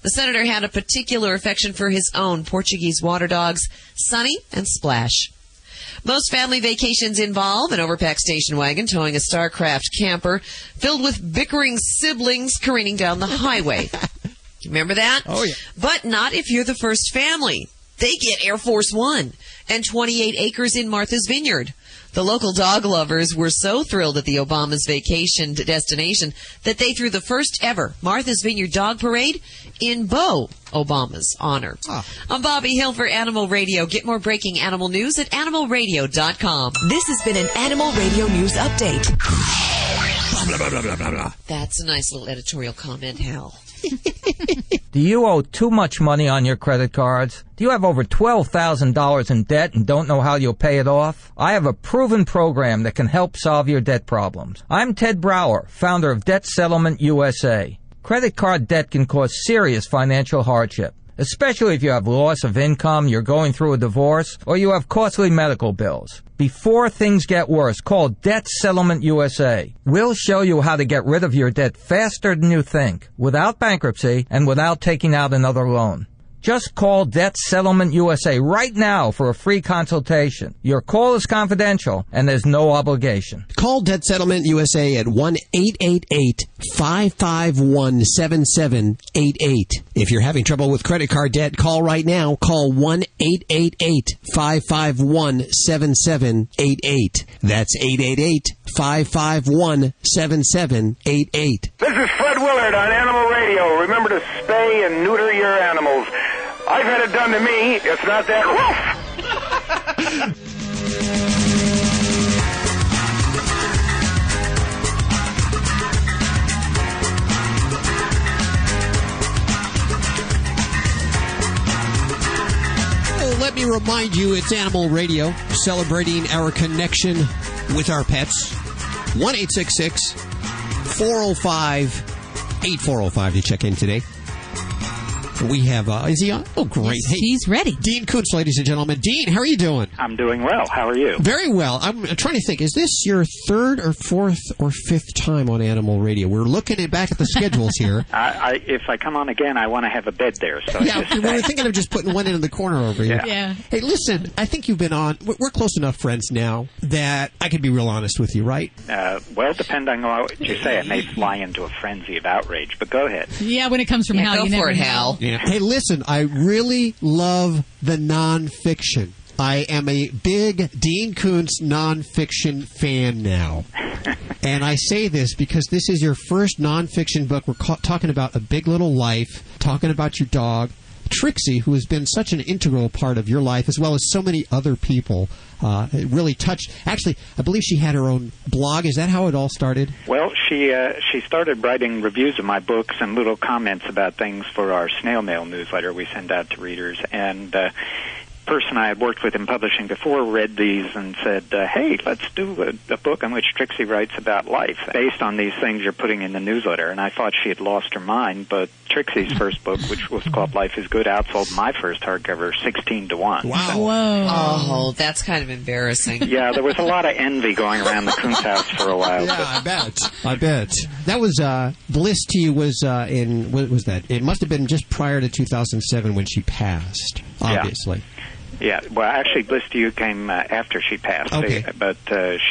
S21: The senator had a particular affection for his own Portuguese water dogs, Sunny and Splash. Most family vacations involve an overpacked station wagon towing a StarCraft camper filled with bickering siblings careening down the highway. Remember that? Oh, yeah. But not if you're the first family. They get Air Force One and 28 acres in Martha's Vineyard. The local dog lovers were so thrilled at the Obama's vacation destination that they threw the first ever Martha's Vineyard Dog Parade in Beau Obama's honor. I'm Bobby Hill for Animal Radio. Get more breaking animal news at animalradio.com.
S7: This has been an Animal Radio News Update.
S21: Blah, blah, blah, blah, blah, blah. That's a nice little editorial comment, Hal.
S10: Do you owe too much money on your credit cards? Do you have over $12,000 in debt and don't know how you'll pay it off? I have a proven program that can help solve your debt problems. I'm Ted Brower, founder of Debt Settlement USA. Credit card debt can cause serious financial hardship, especially if you have loss of income, you're going through a divorce, or you have costly medical bills. Before things get worse, call Debt Settlement USA. We'll show you how to get rid of your debt faster than you think, without bankruptcy and without taking out another loan. Just call Debt Settlement USA right now for a free consultation. Your call is confidential and there's no obligation.
S12: Call Debt Settlement USA at 1-888-551-7788. If you're having trouble with credit card debt, call right now. Call 1-888-551-7788. That's 888-551-7788.
S18: This is Fred Willard on Animal Radio. Remember to spay and neuter your animals. I've had it done to me. It's not that rough.
S2: Let me remind you, it's Animal Radio, celebrating our connection with our pets. 1-866-405-8405 to check in today. We have, is he on? Oh, great.
S4: Yes, he's ready.
S2: Dean Koontz, ladies and gentlemen. Dean, how are you doing?
S19: I'm doing well. How are you?
S2: Very well. I'm trying to think, is this your third or fourth or fifth time on Animal Radio? We're looking back at the schedules here.
S19: If I come on again, I want to have a bed there. So
S2: yeah, we were thinking of just putting one in the corner over here.
S19: Yeah.
S2: Hey, listen, I think you've been on, we're close enough friends now that I can be real honest with you, right?
S19: Well, depending on what you say, I may fly into a frenzy of outrage, but go ahead.
S4: Yeah, when it comes from Hal,
S21: go
S4: you
S21: for
S4: never
S21: it,
S4: know.
S21: Hal.
S2: Yeah. Hey, listen, I really love the nonfiction. I am a big Dean Koontz nonfiction fan now. And I say this because this is your first nonfiction book. We're talking about A Big Little Life, talking about your dog, Trixie, who has been such an integral part of your life, as well as so many other people. It really touched. Actually, I believe she had her own blog. Is that how it all started?
S19: Well, she started writing reviews of my books and little comments about things for our snail mail newsletter we send out to readers, and person I had worked with in publishing before read these and said, hey, let's do a book in which Trixie writes about life based on these things you're putting in the newsletter. And I thought she had lost her mind, but Trixie's first book, which was called Life is Good, outsold my first hardcover 16-1.
S21: Wow.
S19: So,
S21: whoa. Oh, that's kind of embarrassing.
S19: Yeah, there was a lot of envy going around the Koontz house for a while.
S2: Yeah, I bet. That was, Bliss to you was in, what was that? It must have been just prior to 2007 when she passed, obviously.
S19: Yeah, well, actually, Bliss to You came after she passed.
S2: Okay.
S19: But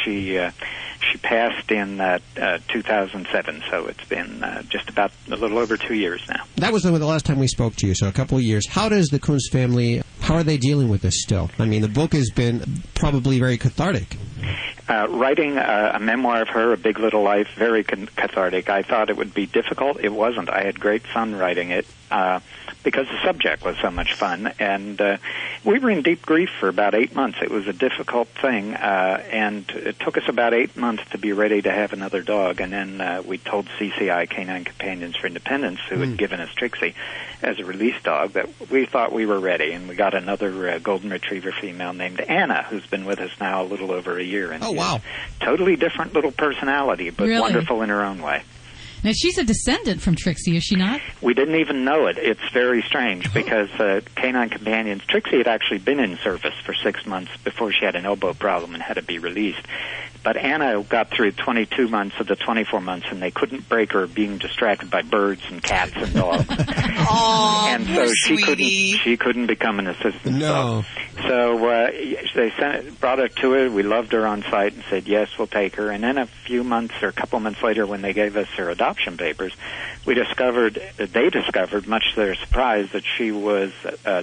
S19: she passed in 2007, so it's been just about a little over 2 years now.
S2: That was the last time we spoke to you, so a couple of years. How does the Koontz family, how are they dealing with this still? I mean, the book has been probably very cathartic.
S19: Writing a memoir of her, A Big Little Life, very cathartic. I thought it would be difficult. It wasn't. I had great fun writing it because the subject was so much fun. And we were in deep grief for about 8 months. It was a difficult thing, and it took us about 8 months to be ready to have another dog. And then we told CCI, Canine Companions for Independence, who had given us Trixe as a release dog, that we thought we were ready. And we got another golden retriever female named Anna, who's been with us now a little over a year. And
S2: wow.
S19: Totally different little personality, but
S4: really?
S19: Wonderful in her own way.
S4: Now, she's a descendant from Trixe, is she not?
S19: We didn't even know it. It's very strange because Canine Companions, Trixe had actually been in service for 6 months before she had an elbow problem and had to be released. But Anna got through 22 months of the 24 months, and they couldn't break her being distracted by birds and cats and dogs.
S21: And
S19: so she couldn't become an assistant.
S2: No.
S19: So they brought her to her. We loved her on site and said, yes, we'll take her. And then a couple months later, when they gave us her adoption papers, they discovered, much to their surprise, that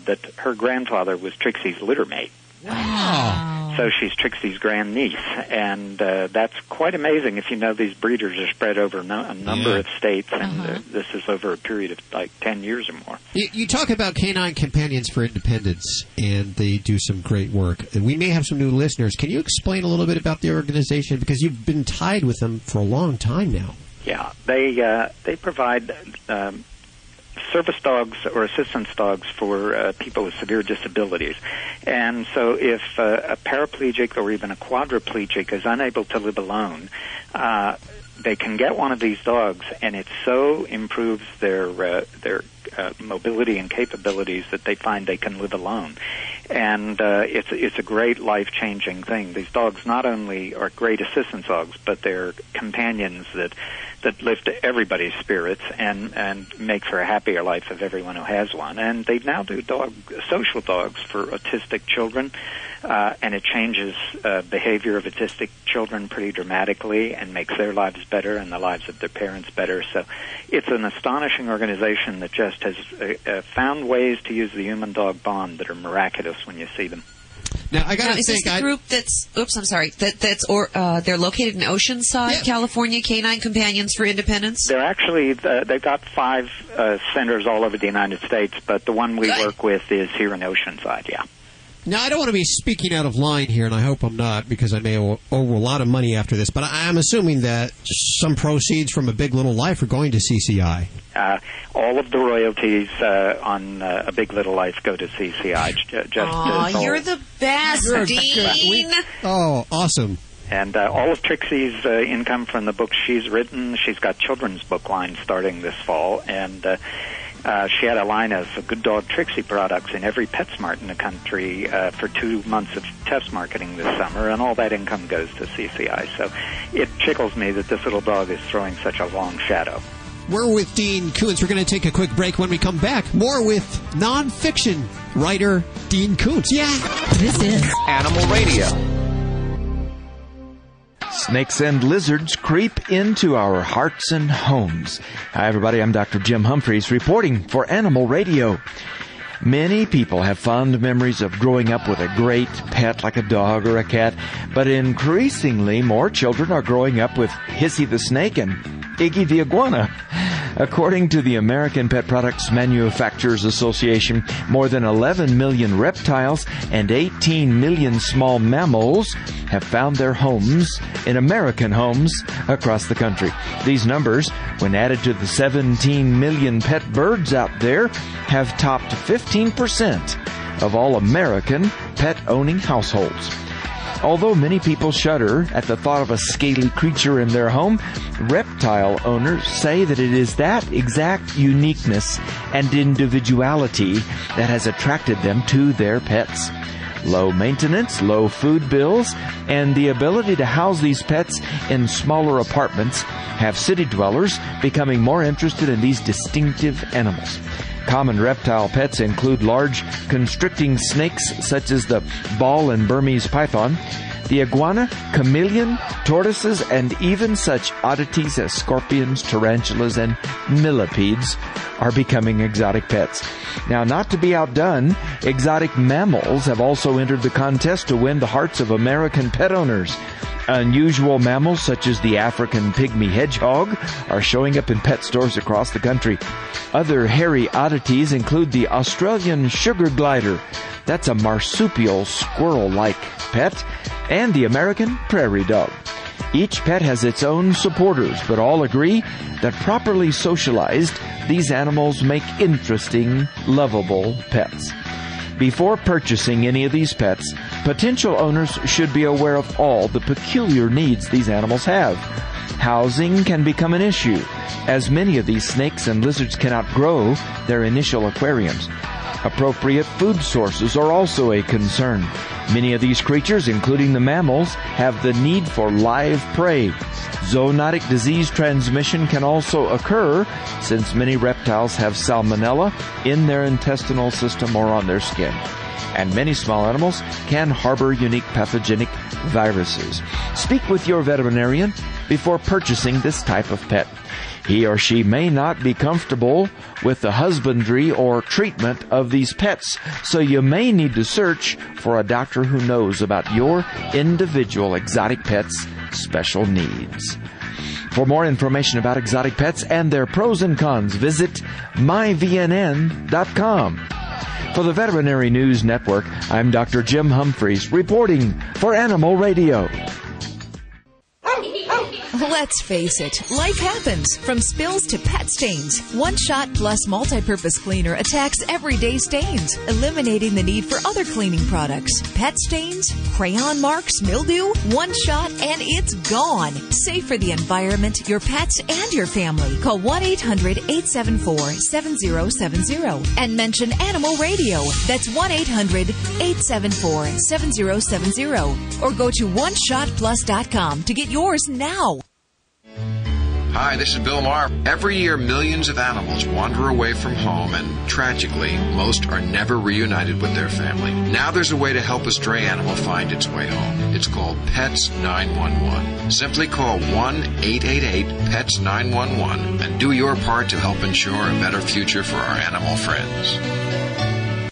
S19: that her grandfather was Trixie's litter mate.
S2: Wow.
S19: So she's Trixie's grandniece, and that's quite amazing if you know these breeders are spread over a number of states, and this is over a period of like 10 years or more.
S2: You talk about Canine Companions for Independence, and they do some great work. And we may have some new listeners. Can you explain a little bit about the organization? Because you've been tied with them for a long time now.
S19: Yeah, they provide service dogs or assistance dogs for people with severe disabilities. And so if a paraplegic or even a quadriplegic is unable to live alone, they can get one of these dogs, and it so improves their mobility and capabilities that they find they can live alone. And it's a great life-changing thing. These dogs not only are great assistance dogs, but they're companions that lift everybody's spirits and make for a happier life of everyone who has one. And they now do social dogs for autistic children, and it changes behavior of autistic children pretty dramatically and makes their lives better and the lives of their parents better. So it's an astonishing organization that just has found ways to use the human-dog bond that are miraculous when you see them.
S2: Now, I got to
S21: think... Is this the group that's... Oops, I'm sorry. They're located in Oceanside, California, Canine Companions for Independence?
S19: They're actually... they've got 5 centers all over the United States, but the one we work with is here in Oceanside, yeah.
S2: Now, I don't want to be speaking out of line here, and I hope I'm not, because I may owe a lot of money after this, but I'm assuming that some proceeds from A Big Little Life are going to CCI.
S19: All of the royalties on A Big Little Life go to CCI.
S21: You're the best, Dean!
S2: Oh, awesome.
S19: And all of Trixie's income from the books she's written, she's got children's book line starting this fall, and... she had a line of Good Dog Trixe products in every PetSmart in the country for 2 months of test marketing this summer, and all that income goes to CCI. So it tickles me that this little dog is throwing such a long shadow.
S2: We're with Dean Koontz. We're going to take a quick break. When we come back, more with nonfiction writer Dean Koontz. Yeah,
S4: this is
S11: Animal Radio. Snakes and lizards creep into our hearts and homes. Hi, everybody. I'm Dr. Jim Humphreys reporting for Animal Radio. Many people have fond memories of growing up with a great pet like a dog or a cat, but increasingly more children are growing up with Hissy the snake and Iggy the iguana. According to the American Pet Products Manufacturers Association, more than 11 million reptiles and 18 million small mammals have found their homes in American homes across the country. These numbers, when added to the 17 million pet birds out there, have topped 15% of all American pet-owning households. Although many people shudder at the thought of a scaly creature in their home, reptile owners say that it is that exact uniqueness and individuality that has attracted them to their pets. Low maintenance, low food bills, and the ability to house these pets in smaller apartments have city dwellers becoming more interested in these distinctive animals. Common reptile pets include large constricting snakes such as the ball and Burmese python, the iguana, chameleon, tortoises, and even such oddities as scorpions, tarantulas, and millipedes are becoming exotic pets. Now, not to be outdone, exotic mammals have also entered the contest to win the hearts of American pet owners. Unusual mammals such as the African pygmy hedgehog are showing up in pet stores across the country. Other hairy oddities include the Australian sugar glider, that's a marsupial squirrel-like pet, and the American prairie dog. Each pet has its own supporters, but all agree that properly socialized, these animals make interesting, lovable pets. Before purchasing any of these pets, potential owners should be aware of all the peculiar needs these animals have. Housing can become an issue, as many of these snakes and lizards cannot grow their initial aquariums. Appropriate food sources are also a concern. Many of these creatures, including the mammals, have the need for live prey. Zoonotic disease transmission can also occur since many reptiles have salmonella in their intestinal system or on their skin. And many small animals can harbor unique pathogenic viruses. Speak with your veterinarian before purchasing this type of pet. He or she may not be comfortable with the husbandry or treatment of these pets, so you may need to search for a doctor who knows about your individual exotic pet's special needs. For more information about exotic pets and their pros and cons, visit myvnn.com. For the Veterinary News Network, I'm Dr. Jim Humphreys, reporting for Animal Radio.
S7: Let's face it, life happens, from spills to pet stains. One Shot Plus Multi-Purpose Cleaner attacks everyday stains, eliminating the need for other cleaning products. Pet stains, crayon marks, mildew, One Shot, and it's gone. Safe for the environment, your pets, and your family. Call 1-800-874-7070 and mention Animal Radio. That's 1-800-874-7070. Or go to OneShotPlus.com to get yours now.
S13: Hi, this is Bill Maher. Every year, millions of animals wander away from home, and tragically, most are never reunited with their family. Now there's a way to help a stray animal find its way home. It's called Pets 911. Simply call 1-888-PETS-911 and do your part to help ensure a better future for our animal friends.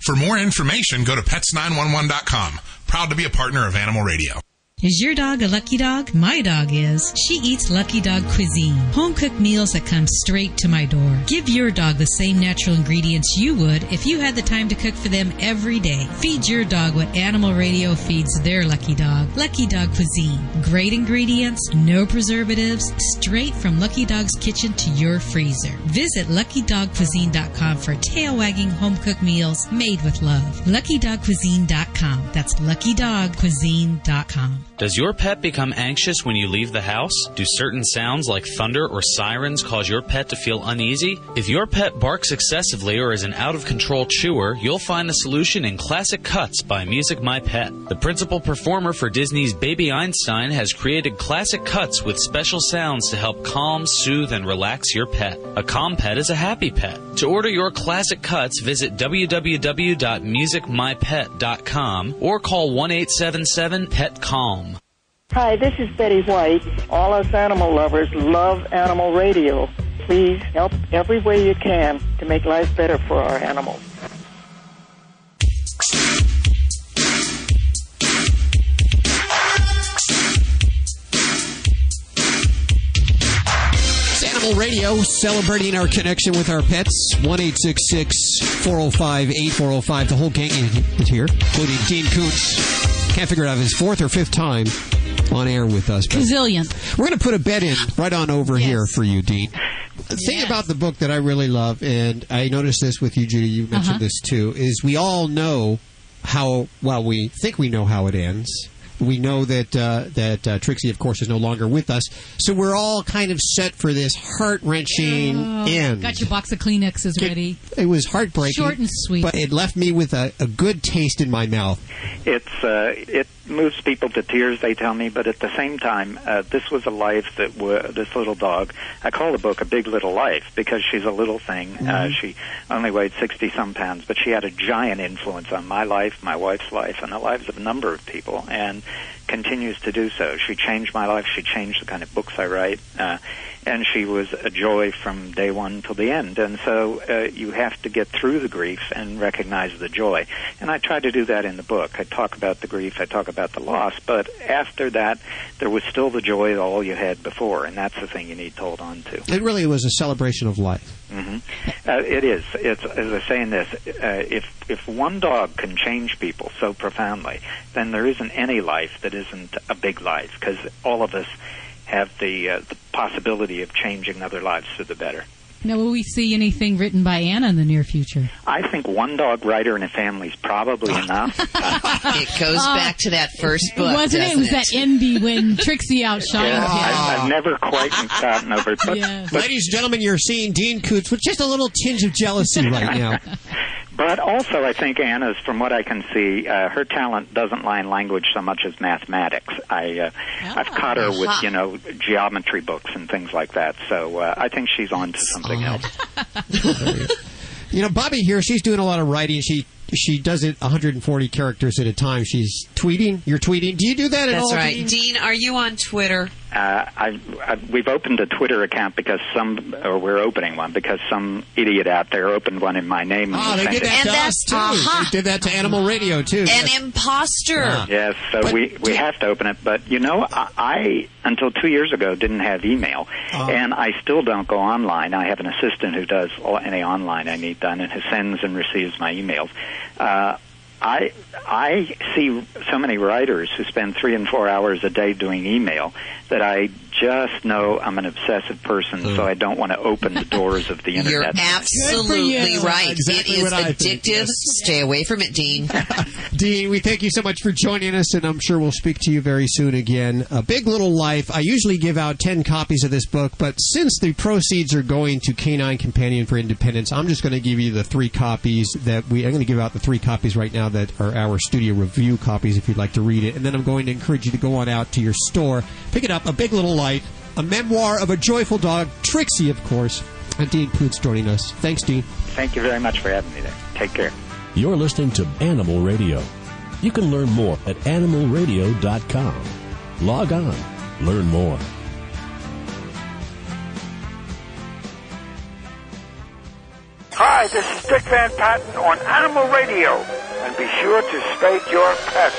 S23: For more information, go to pets911.com. Proud to be a partner of Animal Radio.
S4: Is your dog a lucky dog? My dog is. She eats Lucky Dog cuisine, home-cooked meals that come straight to my door. Give your dog the same natural ingredients you would if you had the time to cook for them every day. Feed your dog what Animal Radio feeds their lucky dog. Lucky Dog cuisine. Great ingredients, no preservatives, straight from Lucky Dog's kitchen to your freezer. Visit LuckyDogCuisine.com for tail-wagging home-cooked meals made with love. LuckyDogCuisine.com. That's LuckyDogCuisine.com.
S14: Does your pet become anxious when you leave the house? Do certain sounds like thunder or sirens cause your pet to feel uneasy? If your pet barks excessively or is an out-of-control chewer, you'll find the solution in Classic Cuts by Music My Pet. The principal performer for Disney's Baby Einstein has created Classic Cuts with special sounds to help calm, soothe, and relax your pet. A calm pet is a happy pet. To order your Classic Cuts, visit www.musicmypet.com or call 1-877-PET-CALM.
S15: Hi, this is Betty White. All us animal lovers love Animal Radio. Please help every way you can to make life better for our animals.
S2: It's Animal Radio, celebrating our connection with our pets. 1-866-405-8405. The whole gang is here, including Dean Koontz. Can't figure it out if it's fourth or fifth time on air with us.
S4: Resilient.
S2: We're going to put a bet in right on over here for you, Dean. The thing about the book that I really love, and I noticed this with you, Judy, you mentioned this too, is we all know we think we know how it ends. We know that Trixie, of course, is no longer with us. So we're all kind of set for this heart-wrenching end.
S4: Got your box of Kleenexes ready.
S2: It was heartbreaking.
S4: Short and sweet.
S2: But it left me with a good taste in my mouth.
S19: It moves people to tears, they tell me, but at the same time, this was a life that this little dog, I call the book A Big Little Life because she's a little thing.
S2: Mm-hmm.
S19: She only weighed 60-some pounds, but she had a giant influence on my life, my wife's life, and the lives of a number of people, and continues to do so. She changed my life. She changed the kind of books I write. And she was a joy from day one till the end. And so you have to get through the grief and recognize the joy. And I try to do that in the book. I talk about the grief, I talk about the loss, but after that, there was still the joy of all you had before, and that's the thing you need to hold on to.
S2: It really was a celebration of life.
S19: Mm-hmm. It is. It's, as I say in this, if one dog can change people so profoundly, then there isn't any life that isn't a big life, because all of us have the possibility of changing other lives for the better.
S4: Now, will we see anything written by Anna in the near future?
S19: I think one dog writer in a family is probably enough.
S21: It goes back to that first book,
S4: wasn't it? It was that envy when Trixie outshined him.
S19: I've never quite gotten over it. But
S2: ladies and gentlemen, you're seeing Dean Koontz with just a little tinge of jealousy right now.
S19: But also, I think Anna's, from what I can see, her talent doesn't lie in language so much as mathematics. I've caught her with, geometry books and things like that. So I think she's on to something else.
S2: Bobby here, she's doing a lot of writing. She does it 140 characters at a time. She's tweeting. You're tweeting. Do you do that at all?
S21: That's right. Dean, are you on Twitter?
S19: We've opened a Twitter account we're opening one because some idiot out there opened one in my name.
S2: They did that to us, too. They did that to Animal Radio, too.
S21: An imposter.
S19: Yes, so we have to open it. But, I until 2 years ago, didn't have email, and I still don't go online. I have an assistant who does any online I need done and who sends and receives my emails. I see so many writers who spend 3 and 4 hours a day doing email that I just know I'm an obsessive person, so I don't want to open the doors of the internet.
S21: You're absolutely right.
S2: Exactly
S21: it is addictive. Yes. Stay away from it, Dean.
S2: Dean, we thank you so much for joining us, and I'm sure we'll speak to you very soon again. A Big Little Life. I usually give out 10 copies of this book, but since the proceeds are going to Canine Companion for Independence, I'm just going to give you the 3 copies I'm going to give out the 3 copies right now that are our studio review copies if you'd like to read it, and then I'm going to encourage you to go on out to your store, pick it up, A Big Little Life, a memoir of a joyful dog, Trixie, of course, and Dean Koontz joining us. Thanks, Dean.
S19: Thank you very much for having me there. Take care.
S9: You're listening to Animal Radio. You can learn more at animalradio.com. Log on. Learn more.
S18: Hi, this is Dick Van Patten on Animal Radio. And be sure to spay your pets.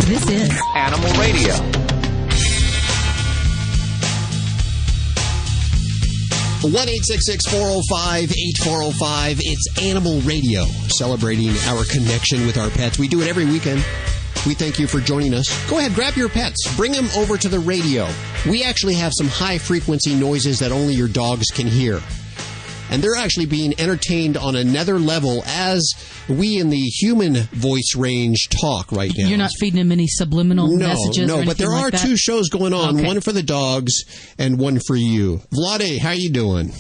S4: This is
S18: Animal Radio.
S12: One 866-405-8405. It's Animal Radio, celebrating our connection with our pets. We do it every weekend. We thank you for joining us. Go ahead, grab your pets. Bring them over to the radio. We actually have some high-frequency noises that only your dogs can hear. And they're actually being entertained on another level as we in the human voice range talk right now.
S4: You're not feeding them any subliminal messages or anything
S12: but there are
S4: like that?
S12: 2 shows going on,
S4: Okay.
S12: one for the dogs and one for you. Vlade, how you doing?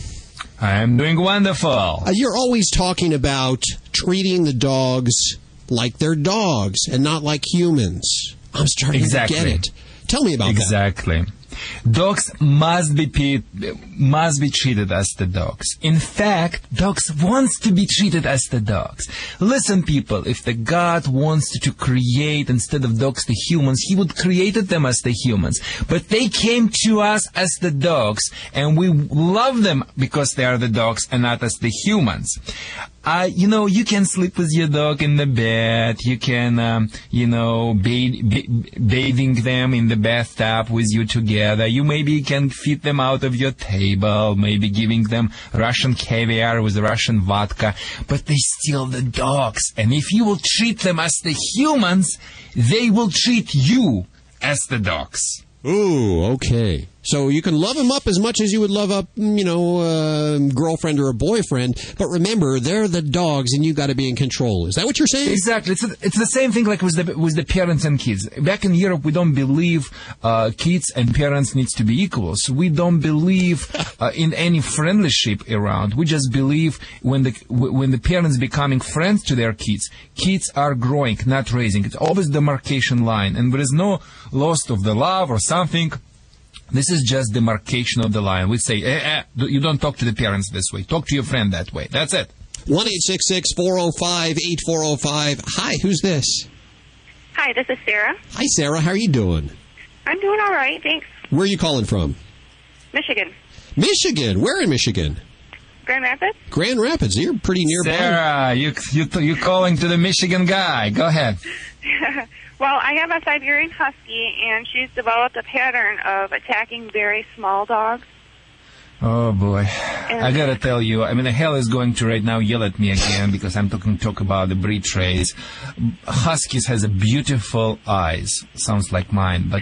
S3: I'm doing wonderful.
S12: You're always talking about treating the dogs like they're dogs and not like humans. I'm starting to get it. Tell me about that.
S3: Exactly. Dogs must be treated as the dogs. In fact, dogs wants to be treated as the dogs. Listen, people, if the God wants to create instead of dogs the humans, he would created them as the humans. But they came to us as the dogs, and we love them because they are the dogs and not as the humans. You can sleep with your dog in the bed. You can, bathing them in the bathtub with you together. You maybe can feed them out of your table, maybe giving them Russian caviar with Russian vodka. But they're still the dogs. And if you will treat them as the humans, they will treat you as the dogs.
S12: Ooh, okay.
S2: So you can love them up as much as you would love up, a girlfriend or a boyfriend. But remember, they're the dogs, and you got to be in control. Is that what you're saying?
S3: Exactly. It's the same thing like with the parents and kids. Back in Europe, we don't believe kids and parents needs to be equal. So we don't believe in any friendship around. We just believe when the parents becoming friends to their kids are growing, not raising. It's always demarcation line, and there is no loss of the love or something. This is just demarcation of the line. We say, you don't talk to the parents this way. Talk to your friend that way. That's it.
S2: 1-866-405-8405. Hi, who's this?
S5: Hi, this is Sarah.
S2: Hi, Sarah. How are you doing?
S5: I'm doing all right, thanks.
S2: Where are you calling from?
S5: Michigan.
S2: Michigan? Where in Michigan?
S5: Grand Rapids.
S2: Grand Rapids. You're pretty nearby.
S3: Sarah, you calling to the Michigan guy. Go ahead.
S5: Well, I have a Siberian Husky, and she's developed a pattern of attacking very small dogs.
S3: Oh, boy. I got to tell you, hell is going to right now yell at me again because I'm talk about the breed traits. Huskies has a beautiful eyes. Sounds like mine, but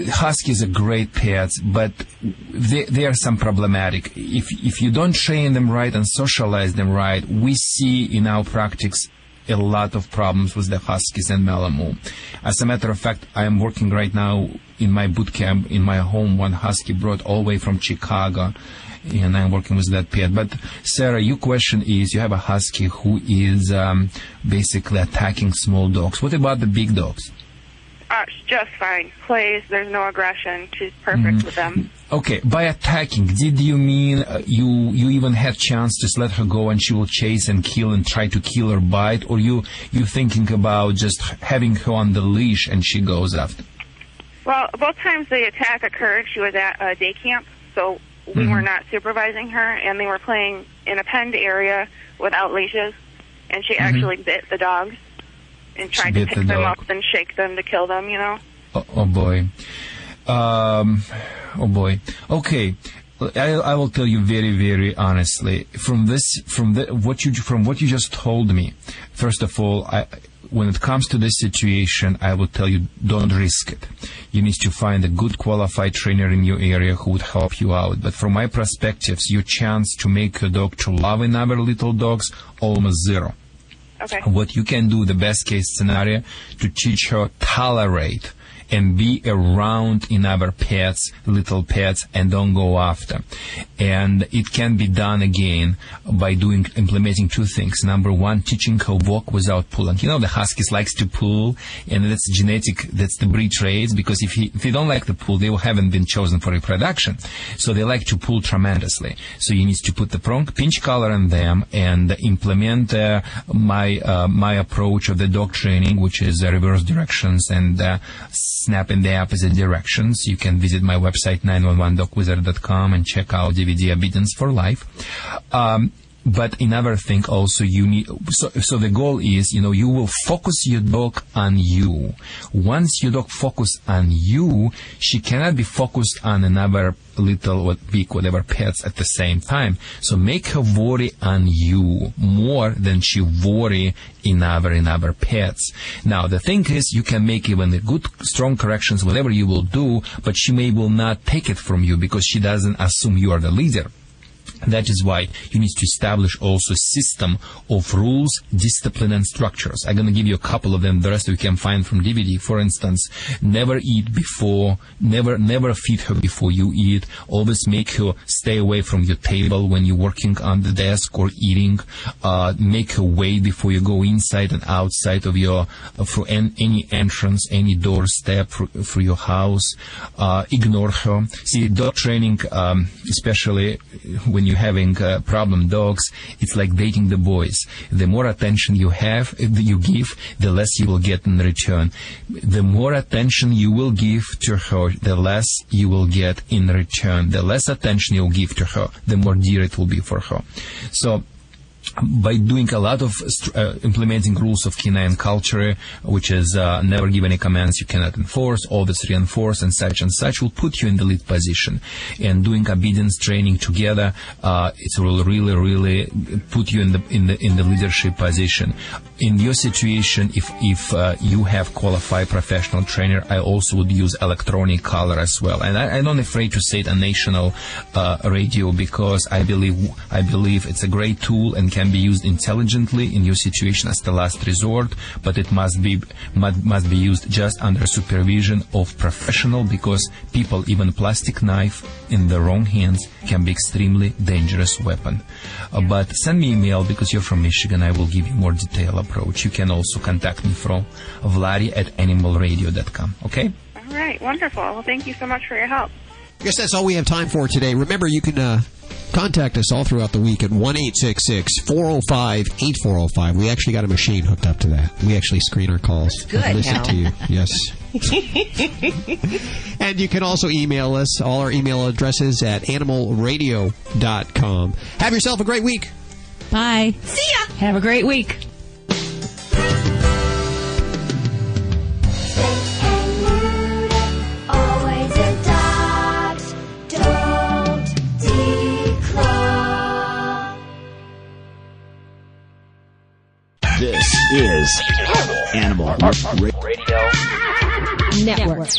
S3: Huskies are great pets, but they are some problematic. If you don't train them right and socialize them right, we see in our practice a lot of problems with the Huskies and Malamute. As a matter of fact, I am working right now in my boot camp in my home. One Husky brought all the way from Chicago, and I'm working with that pet. But Sarah, your question is, you have a Husky who is basically attacking small dogs. What about the big dogs?
S5: Just fine. Plays. There's no aggression. She's perfect with them.
S3: Okay, by attacking, did you mean you even had chance to let her go and she will chase and kill and try to kill or bite, or you thinking about just having her on the leash and she goes after?
S5: Well, both times the attack occurred, she was at a day camp, so we were not supervising her, and they were playing in a penned area without leashes, and she actually bit the dogs and tried to pick them up and shake them to kill them,
S3: Oh boy. Oh boy. Okay, I will tell you very, very honestly. From what you just told me, first of all, when it comes to this situation, I will tell you, don't risk it. You need to find a good qualified trainer in your area who would help you out. But from my perspectives, your chance to make your dog to love another little dogs almost zero.
S5: Okay.
S3: What you can do, the best case scenario, to teach her tolerate and be around in other pets, little pets, and don't go after. And it can be done again by implementing two things. Number one, teaching her walk without pulling. The Huskies likes to pull, and that's genetic, that's the breed traits, because if they don't like to pull, they haven't been chosen for reproduction. So they like to pull tremendously. So you need to put the pinch collar on them and implement my approach of the dog training, which is reverse directions and snap in the opposite directions. You can visit my website 911dogwizard.com and check out DVD Obedience for Life. But another thing also, you need, so the goal is, you will focus your dog on you. Once your dog focus on you, she cannot be focused on another little or big, whatever pets at the same time. So make her worry on you more than she worry in other pets. Now, the thing is, you can make even the good, strong corrections, whatever you will do, but she will not take it from you because she doesn't assume you are the leader. That is why you need to establish also a system of rules, discipline, and structures. I'm going to give you a couple of them. The rest you can find from DVD. For instance, never eat before, never feed her before you eat. Always make her stay away from your table when you're working on the desk or eating. Make her wait before you go inside and outside of for any entrance, any doorstep for your house. Ignore her. See, dog training, especially when you're having problem dogs, it's like dating the boys. The more attention you give, the less you will get in return. The more attention you will give to her, the less you will get in return. The less attention you'll give to her, the more dear it will be for her. So by doing a lot of implementing rules of canine culture, which is never give any commands you cannot enforce, always reinforce, and such, will put you in the lead position. And doing obedience training together, it will really put you in the leadership position. In your situation, if you have qualified professional trainer, I also would use electronic collar as well. And I'm not afraid to say it on national radio, because I believe it's a great tool and can be used intelligently in your situation as the last resort, but it must be used just under supervision of professional, because people, even plastic knife in the wrong hands can be extremely dangerous weapon. But send me email, because you're from Michigan. I will give you more detailed approach. You can also contact me from Vladi@animalradio.com. Okay?
S5: All right, wonderful. Well, thank you so much for your help.
S2: I guess that's all we have time for today. Remember, you can contact us all throughout the week at 1-866-405-8405. We actually got a machine hooked up to that. We actually screen our calls.
S21: Good,
S2: and listen
S21: Hal.
S2: to you. Yes. And you can also email us. All our email addresses at animalradio.com. Have yourself a great week.
S4: Bye.
S21: See ya.
S16: Have a great week.
S1: Always adopt, don't declaw.
S17: This is Animal Radio
S1: Network.